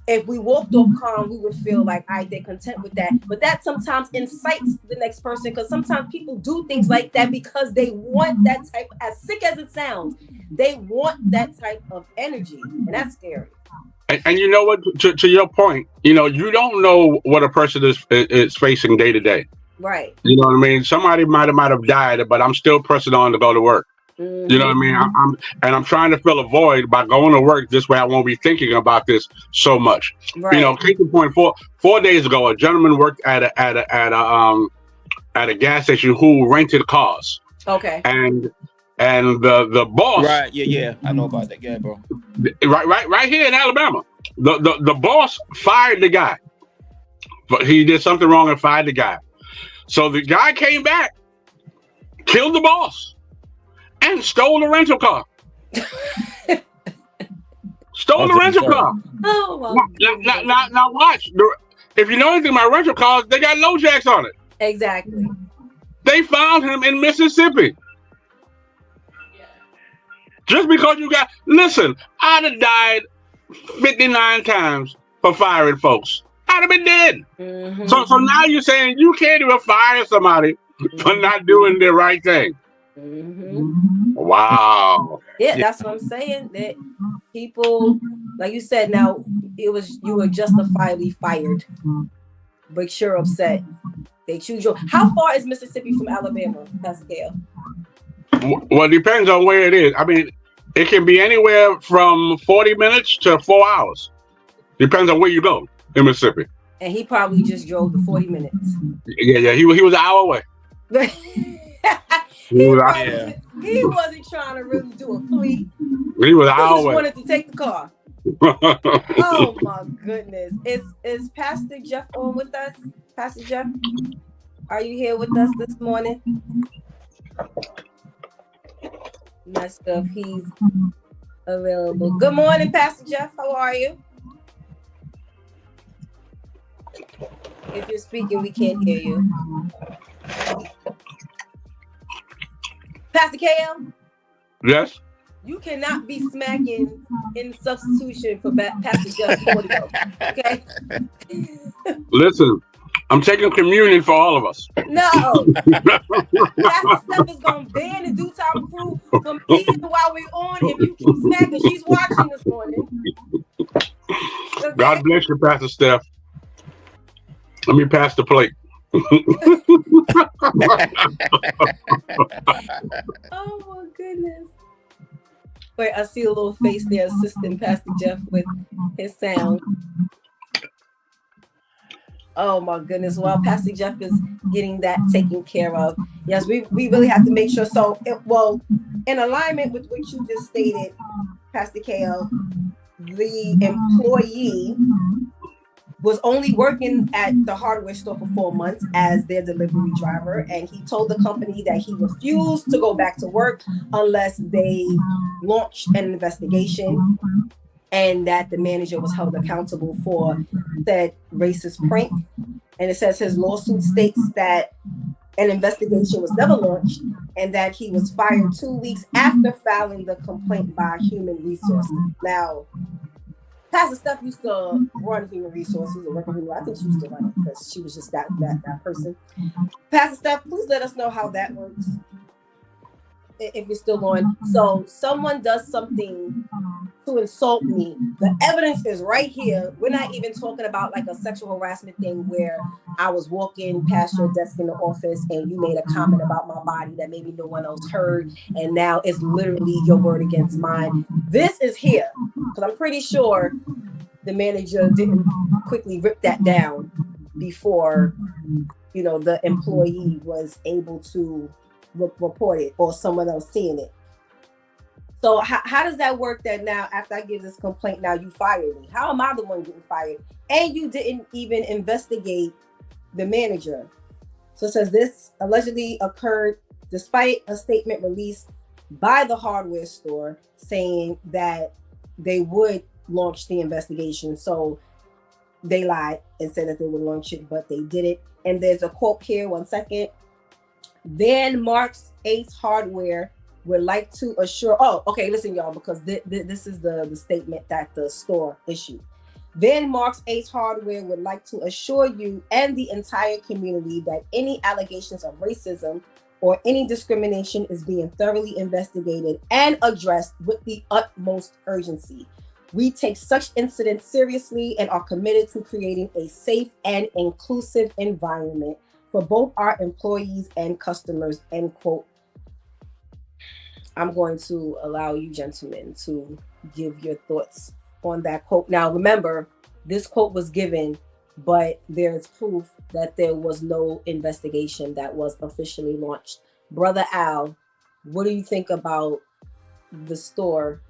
if we walked off calm, we would feel like they're content with that. But that sometimes incites the next person, because sometimes people do things like that because they want that type, as sick as it sounds, they want that type of energy, and that's scary. And you know what, to your point, you know, you don't know what a person is facing day to day. Right. You know what I mean? Somebody might have died, but I'm still pressing on to go to work. You know what I mean? I'm trying to fill a void by going to work. This way I won't be thinking about this so much. Right. You know, case in point, 4 days ago, a gentleman worked at a gas station who rented cars. Okay. And the boss. Right, yeah. I know about that guy, bro. Right here in Alabama. The boss fired the guy. But he did something wrong and fired the guy. So the guy came back, killed the boss, and stole the rental car. Stole the rental car. Oh, now watch. If you know anything about rental cars, they got low jacks on it. Exactly. They found him in Mississippi. Just because listen, I'd have died 59 times for firing folks. I'd have been dead. So now you're saying you can't even fire somebody for not doing the right thing. Wow. Yeah, that's what I'm saying. That people, like you said, now you were justifiably fired, but you're upset. They choose you. How far is Mississippi from Alabama, Pascal? Well, it depends on where it is. I mean, it can be anywhere from 40 minutes to 4 hours. Depends on where you go in Mississippi. And he probably just drove the 40 minutes. Yeah. He was an hour away. He wasn't trying to really do a plea. He was an hour He just away. wanted to take the car. Oh my goodness. Is Pastor Jeff on with us? Pastor Jeff, are you here with us this morning? Not sure if he's available. Good morning, Pastor Jeff. How are you? If you're speaking, we can't hear you. Pastor KL? Yes. You cannot be smacking in substitution for Pastor Jeff's audio, okay? Listen, I'm taking communion for all of us. No. Pastor Steph is going to ban the Due Time crew from eating while we're on if you keep smacking. She's watching this morning. Okay? God bless you, Pastor Steph. Let me pass the plate. Oh, my goodness. Wait, I see a little face there assisting Pastor Jeff with his sound. Oh my goodness. Well, Pastor Jeff is getting that taken care of. Yes, we really have to make sure. So, in alignment with what you just stated, Pastor KL, the employee was only working at the hardware store for 4 months as their delivery driver, and he told the company that he refused to go back to work unless they launched an investigation, and that the manager was held accountable for that racist prank. And it says his lawsuit states that an investigation was never launched and that he was fired 2 weeks after filing the complaint by Human Resources. Now, Pastor Steph used to run Human Resources or work with I think she used to run it because she was just that person. Pastor Steph, please let us know how that works. If you're still on. So someone does something to insult me. The evidence is right here. We're not even talking about like a sexual harassment thing where I was walking past your desk in the office and you made a comment about my body that maybe no one else heard, and now it's literally your word against mine. This is here because I'm pretty sure the manager didn't quickly rip that down before the employee was able to report it or someone else seeing it. So how does that work that now after I give this complaint, now you fired me? How am I the one getting fired? And you didn't even investigate the manager. So it says this allegedly occurred despite a statement released by the hardware store saying that they would launch the investigation. So they lied and said that they would launch it, but they didn't. And there's a quote here, 1 second. Then Mark's Ace Hardware would like to assure, listen, y'all, because this is the statement that the store issued. Then Mark's Ace Hardware would like to assure you and the entire community that any allegations of racism or any discrimination is being thoroughly investigated and addressed with the utmost urgency. We take such incidents seriously and are committed to creating a safe and inclusive environment for both our employees and customers, end quote. I'm going to allow you gentlemen to give your thoughts on that quote. Now, remember, this quote was given, but there's proof that there was no investigation that was officially launched. Brother Al, what do you think about the store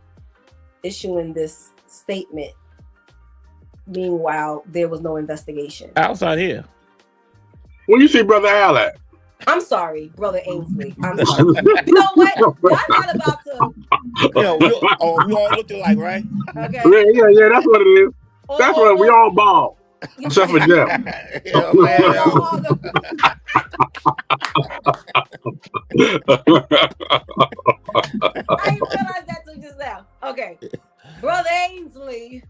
issuing this statement? Meanwhile, there was no investigation. Outside here. Where you see Brother Al at? I'm sorry, Brother Ainsley. I'm sorry. You know what? That's not about to. We all look alike, right? Okay. Yeah, that's what it is. That's what we all bald. Except for Jeff. I didn't realize that till just now. Okay. Brother Ainsley,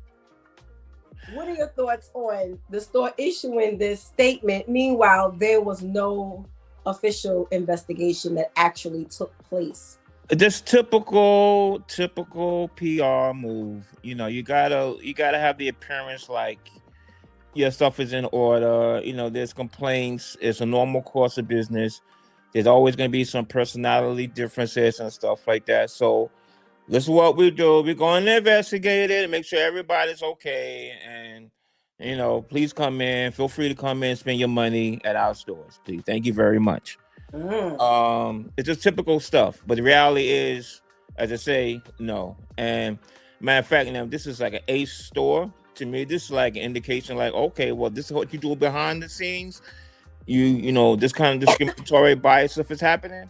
what are your thoughts on the store issuing this statement? Meanwhile, there was no official investigation that actually took place. Just typical PR move. You gotta have the appearance like your stuff is in order. There's complaints. It's a normal course of business. There's always going to be some personality differences and stuff like that. So this is what we do. We're going to investigate it and make sure everybody's okay. And, please come in. Feel free to come in and spend your money at our stores, please. Thank you very much. It's just typical stuff. But the reality is, as I say, no. And matter of fact, this is like an Ace store. To me, this is like an indication like, okay, well, this is what you do behind the scenes. This kind of discriminatory bias stuff is happening.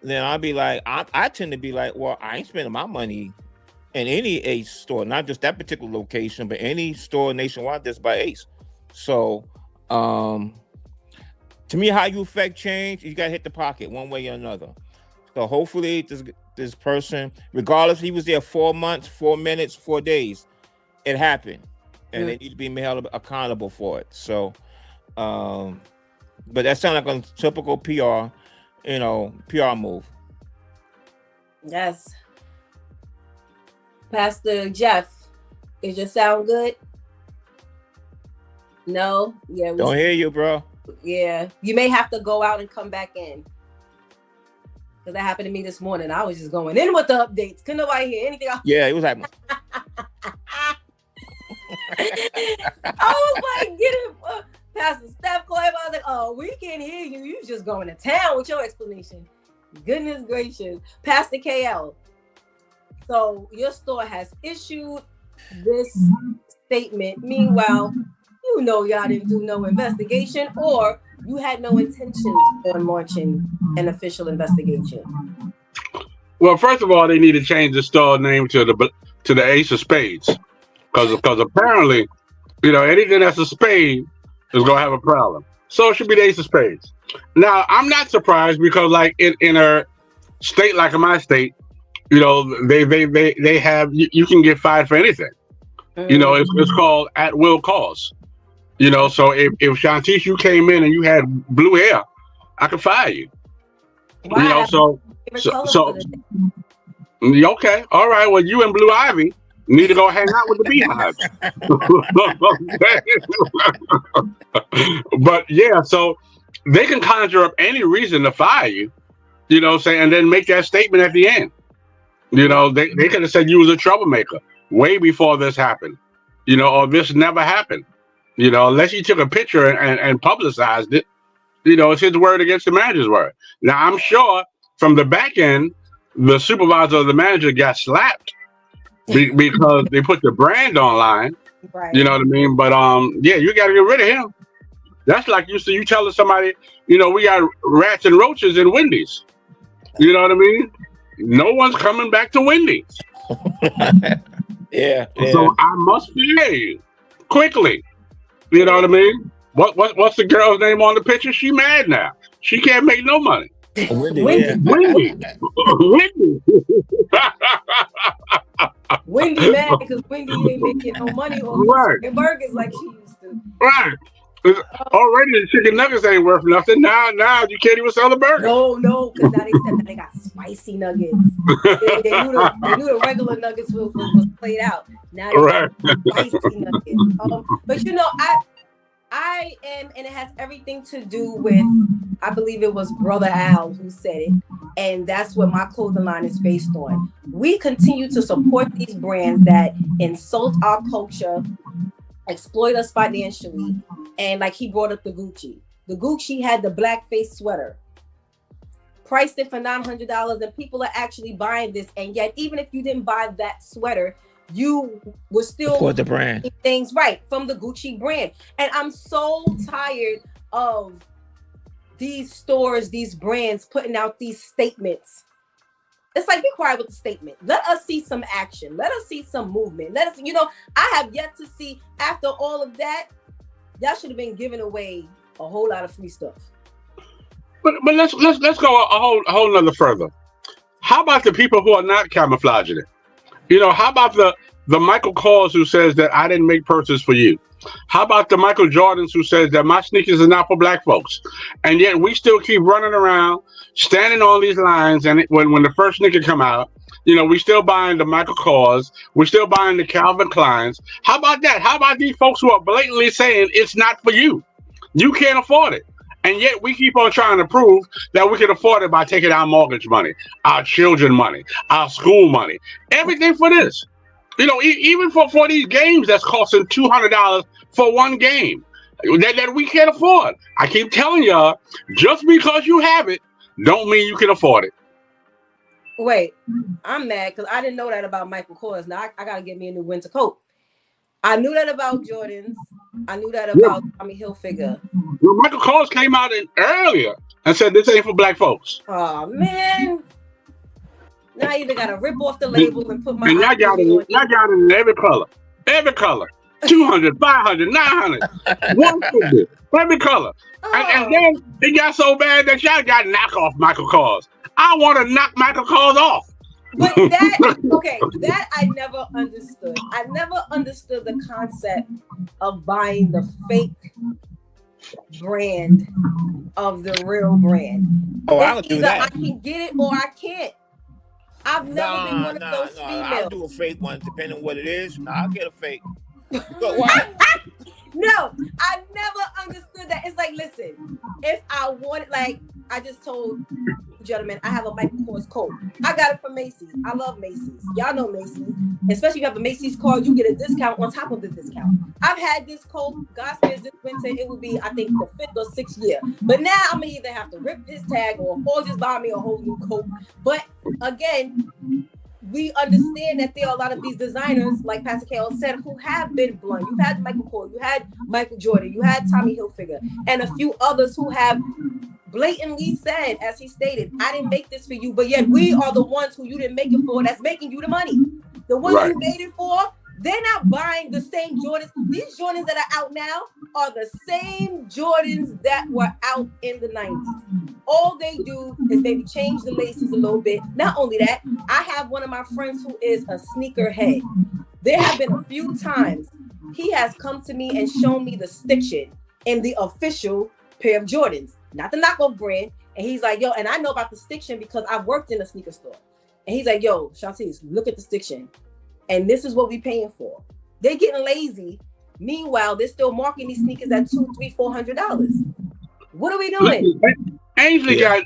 Then I'll be like, I tend to be like, well, I ain't spending my money in any Ace store, not just that particular location, but any store nationwide that's by Ace. So To me, how you affect change, you gotta hit the pocket one way or another. So hopefully this person, regardless if he was there 4 months, 4 minutes, 4 days, it happened. And they need to be held accountable for it. So but that sounds like a typical PR, PR move. Yes. Pastor Jeff, is your sound good? No? Yeah. Don't hear you, bro. Yeah. You may have to go out and come back in. Because that happened to me this morning. I was just going in with the updates. Couldn't nobody hear anything else. Yeah, it was happening. I was like, get it. Pastor Steph called him. I was like, oh, we can't hear you. You just going to town with your explanation. Goodness gracious. Pastor KL. So your store has issued this statement. Meanwhile, y'all didn't do no investigation, or you had no intentions on launching an official investigation. Well, first of all, they need to change the store name to the Ace of Spades, because apparently, anything that's a spade is gonna have a problem. So it should be the Ace of Spades. Now, I'm not surprised because, like in a state like in my state, they have you can get fired for anything. It's called at will cause. So if Shontyce, you came in and you had blue hair, I could fire you. Wow. So okay, all right. Well, you and Blue Ivy need to go hang out with the beehives. But yeah, so they can conjure up any reason to fire you, and then make that statement at the end. They could have said you was a troublemaker way before this happened, or this never happened, unless you took a picture and publicized it, it's his word against the manager's word. Now, I'm sure from the back end, the supervisor or the manager got slapped because they put the brand online. Right. You know what I mean? But yeah, you got to get rid of him. That's like you telling somebody, we got rats and roaches in Wendy's. You know what I mean? No one's coming back to Wendy's. Yeah. So I must fire you quickly. You know what I mean? What's the girl's name on the picture? She mad now. She can't make no money. Wendy. Wendy. Wendy mad because Wendy ain't making no money on Right. burgers like she used to. Right. Already the chicken nuggets ain't worth nothing. Now you can't even sell the burger. No, because now they got spicy nuggets. They knew the regular nuggets was played out. Now they got spicy nuggets. But I am, and it has everything to do with, I believe it was Brother Al who said it, and that's what my clothing line is based on. We continue to support these brands that insult our culture, exploit us financially, and like he brought up the Gucci. The Gucci had the blackface sweater, priced it for $900, and people are actually buying this. And yet, even if you didn't buy that sweater, you were still support the brand. Things right from the Gucci brand. And I'm so tired of these stores, these brands putting out these statements. It's like, be quiet with the statement. Let us see some action. Let us see some movement. Let us, I have yet to see, after all of that, y'all should have been giving away a whole lot of free stuff. But let's go a whole nother further. How about the people who are not camouflaging it? How about the Michael Kors who says that I didn't make purses for you? How about the Michael Jordans who says that my sneakers are not for black folks? And yet we still keep running around, standing on these lines, and when the first sneaker come out, we still buying the Michael Kors, we still buying the Calvin Kleins. How about that? How about these folks who are blatantly saying it's not for you? You can't afford it. And yet we keep on trying to prove that we can afford it by taking our mortgage money, our children money, our school money, everything for this. Even for these games that's costing $200 for one game that we can't afford. I keep telling y'all, just because you have it, don't mean you can afford it. Wait, I'm mad because I didn't know that about Michael Kors. Now I got to get me a new winter coat. I knew that about Jordans. I knew that about Tommy Hilfiger. Well, Michael Kors came out earlier and said this ain't for black folks. Oh, man. Now I either got to rip off the label and put my... And y'all got it in every color. Every color. 200, 500, 900, 150, every color. And Oh, then it got so bad that y'all got knockoff Michael Kors. I want to knock Michael Kors off. but that okay, that I never understood. I never understood the concept of buying the fake brand of the real brand. Oh, I It's would do either I that. can get it or I can't. I've never been Nah, one of those I'll females. do a fake one depending on what it is. Nah, I'll get a fake. But why? No, I never understood that. It's like, listen, if I wanted, like, I just told gentlemen, I have a Michael Kors coat. I got it from Macy's. I love Macy's. Y'all know Macy's. Especially if you have a Macy's card, you get a discount on top of the discount. I've had this coat, God spares this winter, it would be, I think, the 5th or 6th year. But now I'm going to either have to rip his tag off or just buy me a whole new coat. But again, we understand that there are a lot of these designers, like Pastor Kale said, who have been blunt. You've had Michael Kors, you had Michael Jordan, you had Tommy Hilfiger, and a few others who have blatantly said, as he stated, I didn't make this for you, but yet we are the ones who you didn't make it for that's making you the money. The ones Right. you made it for, they're not buying the same Jordans. These Jordans that are out now are the same Jordans that were out in the 90s. All they do is maybe change the laces a little bit. Not only that, I have one of my friends who is a sneakerhead. There have been a few times he has come to me and shown me the stitching in the official pair of Jordans, not the knockoff brand. And he's like, yo, and I know about the stitching because I've worked in a sneaker store. And he's like, yo, Shontyce, look at the stitching. And this is what we're paying for. They're getting lazy. Meanwhile, they're still marking these sneakers at $200, $300, $400. What are we doing? Ainsley got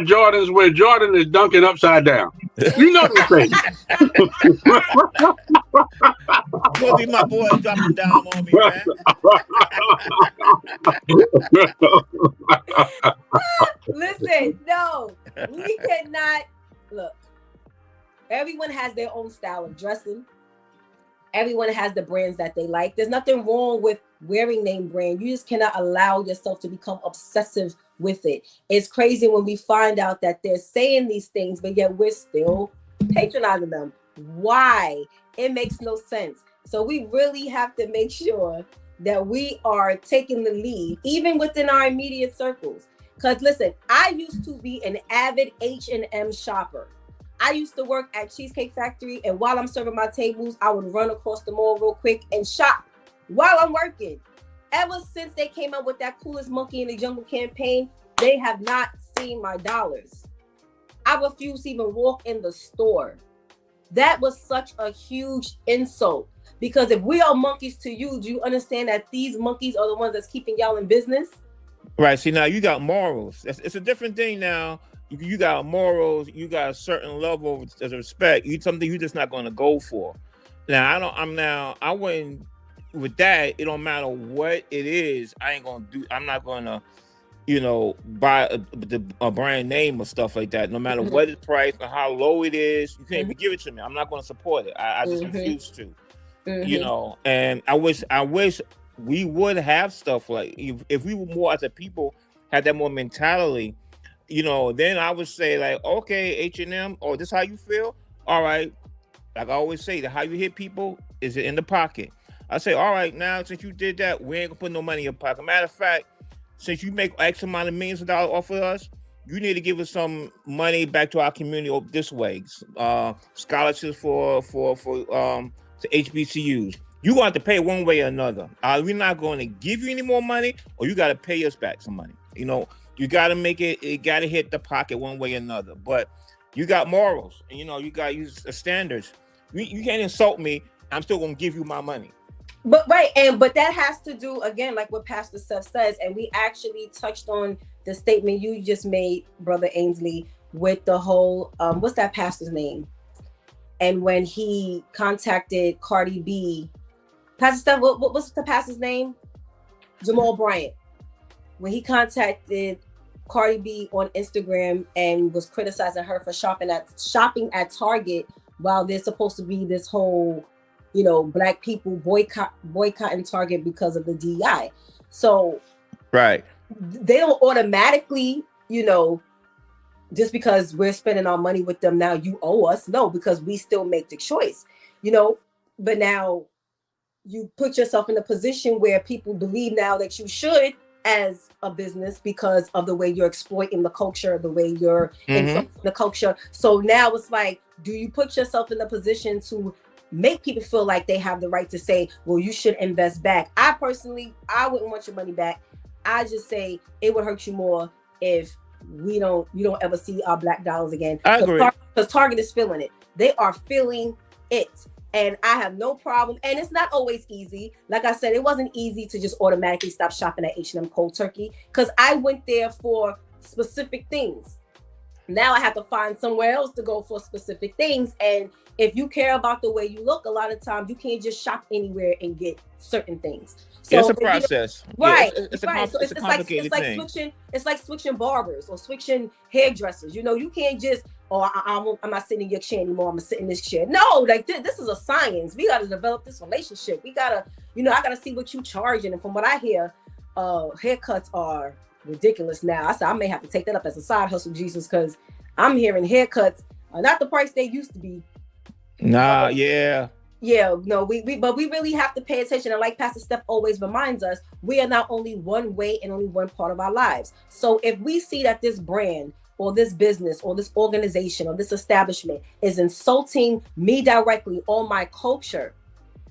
Jordans where Jordan is dunking upside down. You know the thing. Gonna be my boy dropping down on me, man. Listen, no, we cannot look. Everyone has their own style of dressing. Everyone has the brands that they like. There's nothing wrong with wearing name brand. You just cannot allow yourself to become obsessive with it. It's crazy when we find out that they're saying these things, but yet we're still patronizing them. Why? It makes no sense. So we really have to make sure that we are taking the lead, even within our immediate circles. Because listen, I used to be an avid H&M shopper. I used to work at Cheesecake Factory, and while I'm serving my tables, I would run across the mall real quick and shop while I'm working. Ever since they came out with that Coolest Monkey in the Jungle campaign, they have not seen my dollars. I refuse to even walk in the store. That was such a huge insult, because if we are monkeys to you, do you understand that these monkeys are the ones that's keeping y'all in business? Right. See, now you got morals. It's a different thing now. You got morals. You got a certain level of respect. Something you're just not going to go for. Now I wouldn't with that. It don't matter what it is. I'm not going to, buy a brand name or stuff like that. No matter what it's priced or how low it is, you can't even give it to me. I'm not going to support it. I just refuse to. And I wish we would have stuff like, if we were more as a people had that more mentality. Then I would say like, okay, H&M, or this how you feel? All right. Like I always say, how you hit people is it in the pocket. I say, all right, now since you did that, we ain't gonna put no money in your pocket. Matter of fact, since you make X amount of millions of dollars off of us, you need to give us some money back to our community this way. Scholarships for to HBCUs. You gonna have to pay one way or another. We're not going to give you any more money, or you got to pay us back some money. You got to make it got to hit the pocket one way or another. But you got morals, and you got to use standards. You can't insult me. I'm still going to give you my money. But but that has to do, again, like what Pastor Steph says, and we actually touched on the statement you just made, Brother Ainsley, with the whole, what's that pastor's name? And when he contacted Cardi B, Pastor Steph, what's the pastor's name? Jamal Bryant. When he contacted Cardi B on Instagram and was criticizing her for shopping at Target, while there's supposed to be this whole, Black people boycotting Target because of the DEI. So right, they don't automatically, just because we're spending our money with them now, you owe us. No, because we still make the choice, But now you put yourself in a position where people believe now that you should as a business because of the way you're exploiting the culture, the way you're insulting the culture. So now it's like, do you put yourself in a position to make people feel like they have the right to say, well, you should invest back? I personally, I wouldn't want your money back. I just say it would hurt you more if you don't ever see our black dollars again. I agree. Because Target is feeling it. They are feeling it. And I have no problem. And it's not always easy. Like I said, it wasn't easy to just automatically stop shopping at H&M cold turkey because I went there for specific things. Now I have to find somewhere else to go for specific things. And if you care about the way you look, a lot of times you can't just shop anywhere and get certain things. So it's a process, right? Yeah, it's a complicated thing. It's like switching barbers or switching hairdressers. You know, you can't just, I'm not sitting in your chair anymore. I'm gonna sit in this chair. No, like this is a science. We gotta develop this relationship. We gotta, I gotta see what you charging. And from what I hear, haircuts are ridiculous now. I said I may have to take that up as a side hustle, Jesus, because I'm hearing haircuts are not the price they used to be. Nah, yeah. Yeah, no, but we really have to pay attention. And like Pastor Steph always reminds us, we are not only one way and only one part of our lives. So if we see that this brand or this business or this organization or this establishment is insulting me directly or my culture,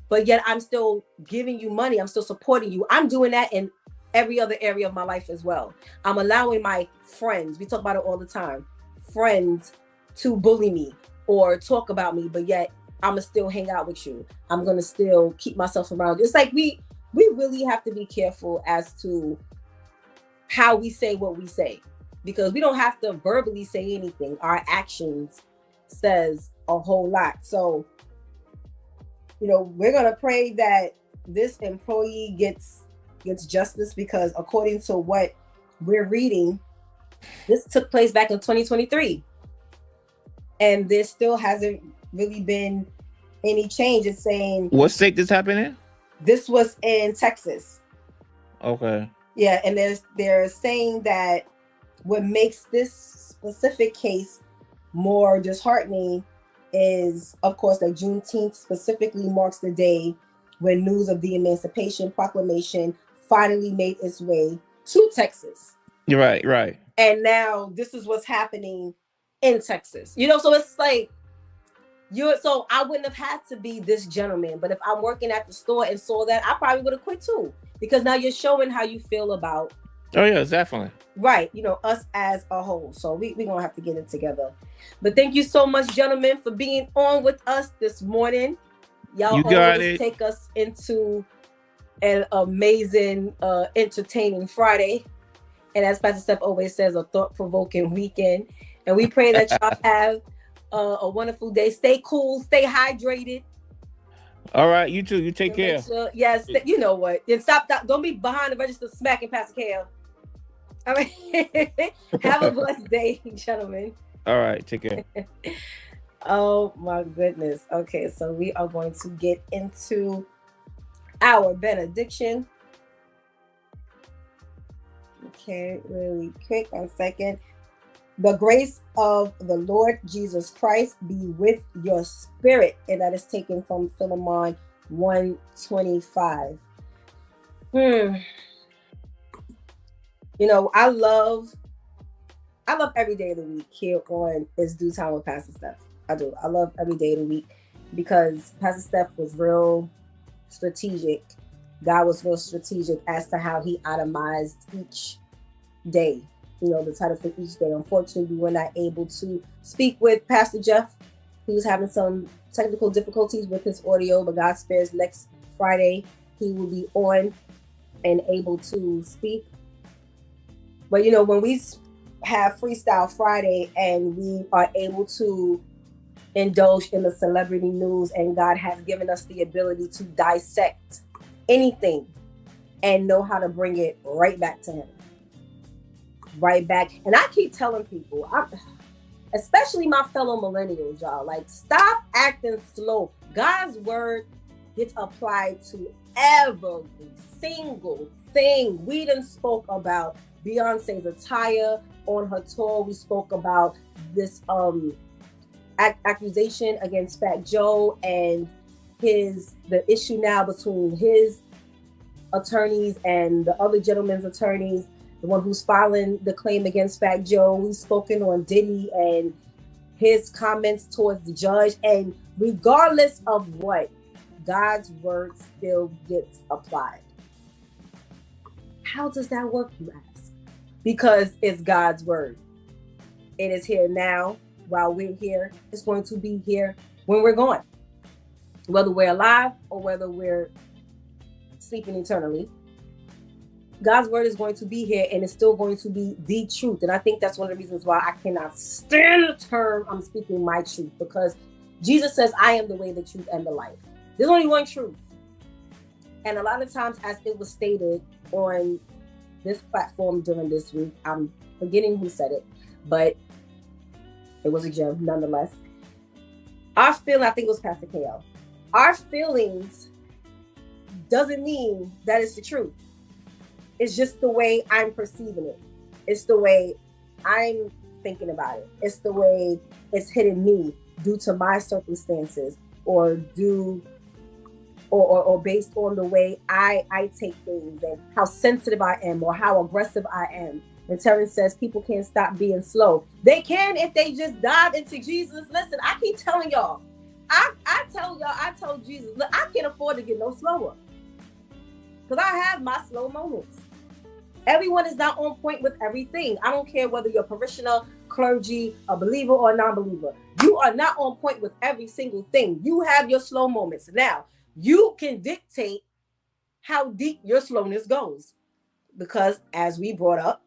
but yet I'm still giving you money, I'm still supporting you, I'm doing that in every other area of my life as well. I'm allowing my friends, we talk about it all the time, friends to bully me or talk about me, but yet I'm gonna still hang out with you. I'm gonna still keep myself around. It's like we really have to be careful as to how we say what we say, because we don't have to verbally say anything. Our actions says a whole lot. So, we're gonna pray that this employee gets justice, because according to what we're reading, this took place back in 2023, and there still hasn't really been any change. It's saying, what state this happened in? This was in Texas. Okay. Yeah, and they're saying that what makes this specific case more disheartening is, of course, that Juneteenth specifically marks the day when news of the Emancipation Proclamation finally made its way to Texas. Right. And now this is what's happening in Texas. So it's like, so I wouldn't have had to be this gentleman, but if I'm working at the store and saw that, I probably would have quit too, because now you're showing how you feel about. Oh yeah, definitely. Right, us as a whole. So we're gonna have to get it together. But thank you so much, gentlemen, for being on with us this morning. Y'all always take us into an amazing, entertaining Friday, and as Pastor Steph always says, a thought-provoking weekend. And we pray that y'all have a wonderful day. Stay cool, stay hydrated. All right, you too. You take care. Sure, yes, you know what. And stop. Don't be behind the register smacking Pastor Kale. All right. Have a blessed day, gentlemen. All right, take care. Oh my goodness. Okay, so we are going to get into our benediction. Okay, really quick, 1 second. The grace of the Lord Jesus Christ be with your spirit. And that is taken from Philemon 1:25. I love every day of the week here on It's Due Time with Pastor Steph. I do. I love every day of the week because Pastor Steph was real strategic. God was real strategic as to how he itemized each day. The title for each day. Unfortunately, we were not able to speak with Pastor Jeff. He was having some technical difficulties with his audio, but God spares, next Friday he will be on and able to speak. But when we have Freestyle Friday and we are able to indulge in the celebrity news, and God has given us the ability to dissect anything and know how to bring it right back to him. Right back. And I keep telling people, especially my fellow millennials, y'all, like, stop acting slow. God's word gets applied to every single thing. We done spoke about Beyonce's attire on her tour. We spoke about this accusation against Fat Joe and the issue now between his attorneys and the other gentleman's attorneys, the one who's filing the claim against Fat Joe, who's spoken on Diddy and his comments towards the judge. And regardless of what, God's word still gets applied. How does that work, you ask? Because it's God's word. It is here now while we're here. It's going to be here when we're gone. Whether we're alive or whether we're sleeping eternally, God's word is going to be here, and it's still going to be the truth. And I think that's one of the reasons why I cannot stand the term I'm speaking my truth, because Jesus says, I am the way, the truth, and the life. There's only one truth. And a lot of times, as it was stated on this platform during this week, I'm forgetting who said it, but it was a gem nonetheless. Our feeling, I think it was Pastor KL, our feelings doesn't mean that it's the truth. It's just the way I'm perceiving it. It's the way I'm thinking about it. It's the way it's hitting me due to my circumstances, or based on the way I take things and how sensitive I am or how aggressive I am. And Terrence says people can't stop being slow. They can if they just dive into Jesus. Listen, I keep telling y'all, I told Jesus, look, I can't afford to get no slower, because I have my slow moments. Everyone is not on point with everything. I don't care whether you're a parishioner, clergy, a believer, or a non-believer. You are not on point with every single thing. You have your slow moments. Now, you can dictate how deep your slowness goes, because as we brought up,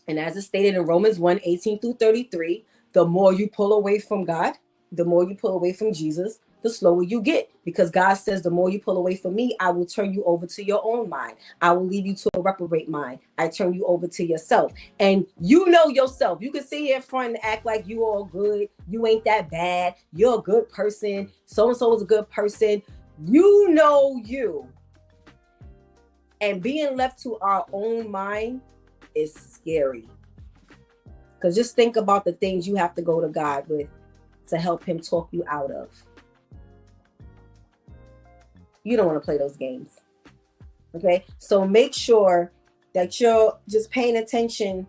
and as it stated in Romans 1:18-33, the more you pull away from God, the more you pull away from Jesus, the slower you get. Because God says, the more you pull away from me, I will turn you over to your own mind. I will leave you to a reprobate mind. I turn you over to yourself. And you know yourself. You can sit here in front and act like you all good. You ain't that bad. You're a good person. So-and-so is a good person. You know you. And being left to our own mind is scary. Because just think about the things you have to go to God with to help him talk you out of. You don't want to play those games. Okay? So make sure that you're just paying attention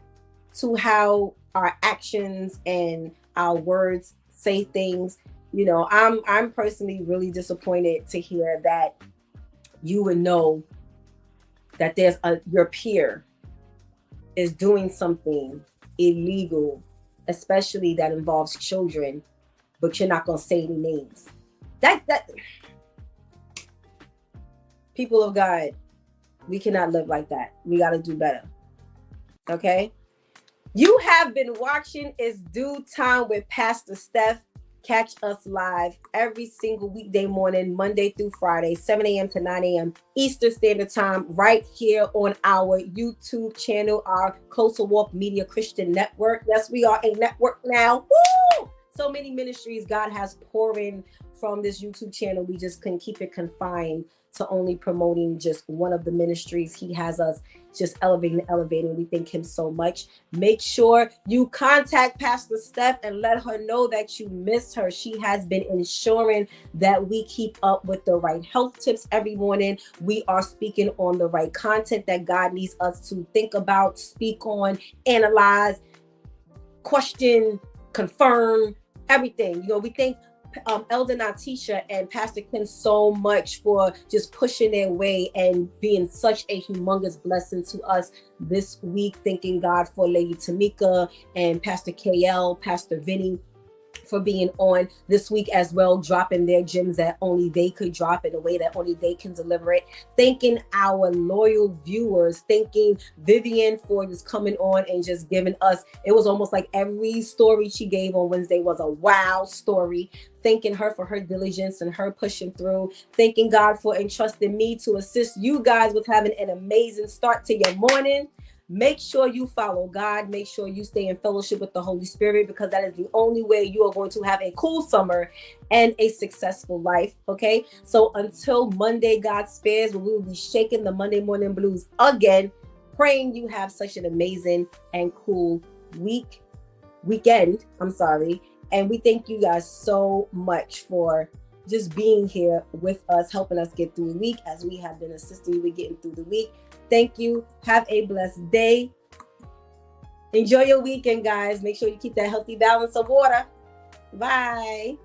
to how our actions and our words say things. You know, I'm personally really disappointed to hear that you would know that there's your peer is doing something illegal, especially that involves children, but you're not going to say any names. That people of God, we cannot live like that. We got to do better. Okay? You have been watching It's Due Time with Pastor Steph. Catch us live every single weekday morning, Monday through Friday, 7 a.m. to 9 a.m. Eastern Standard Time, right here on our YouTube channel, our Closer Walk Media Christian Network. Yes, we are a network now. Woo! So many ministries God has poured in from this YouTube channel. We just couldn't keep it confined to only promoting just one of the ministries. He has us just elevating. We thank him so much. Make sure you contact Pastor Steph and let her know that you miss her. She has been ensuring that we keep up with the right health tips every morning. We are speaking on the right content that God needs us to think about, speak on, analyze, question, confirm, everything. You know, we thank Elder Natisha and Pastor Ken so much for just pushing their way and being such a humongous blessing to us this week. Thanking God for Lady Tamika and Pastor KL, Pastor Vinny, for being on this week as well, dropping their gems that only they could drop in a way that only they can deliver it. Thanking our loyal viewers, thanking Vivian for just coming on and just giving us, it was almost like every story she gave on Wednesday was a wow story. Thanking her for her diligence and her pushing through. Thanking God for entrusting me to assist you guys with having an amazing start to your morning. Make sure you follow God. Make sure you stay in fellowship with the Holy Spirit, because that is the only way you are going to have a cool summer and a successful life. Okay. So until Monday, God spares, when we will be shaking the Monday morning blues again, praying you have such an amazing and cool weekend. And we thank you guys so much for just being here with us, helping us get through the week as we have been assisting you with getting through the week. Thank you. Have a blessed day. Enjoy your weekend, guys. Make sure you keep that healthy balance of water. Bye.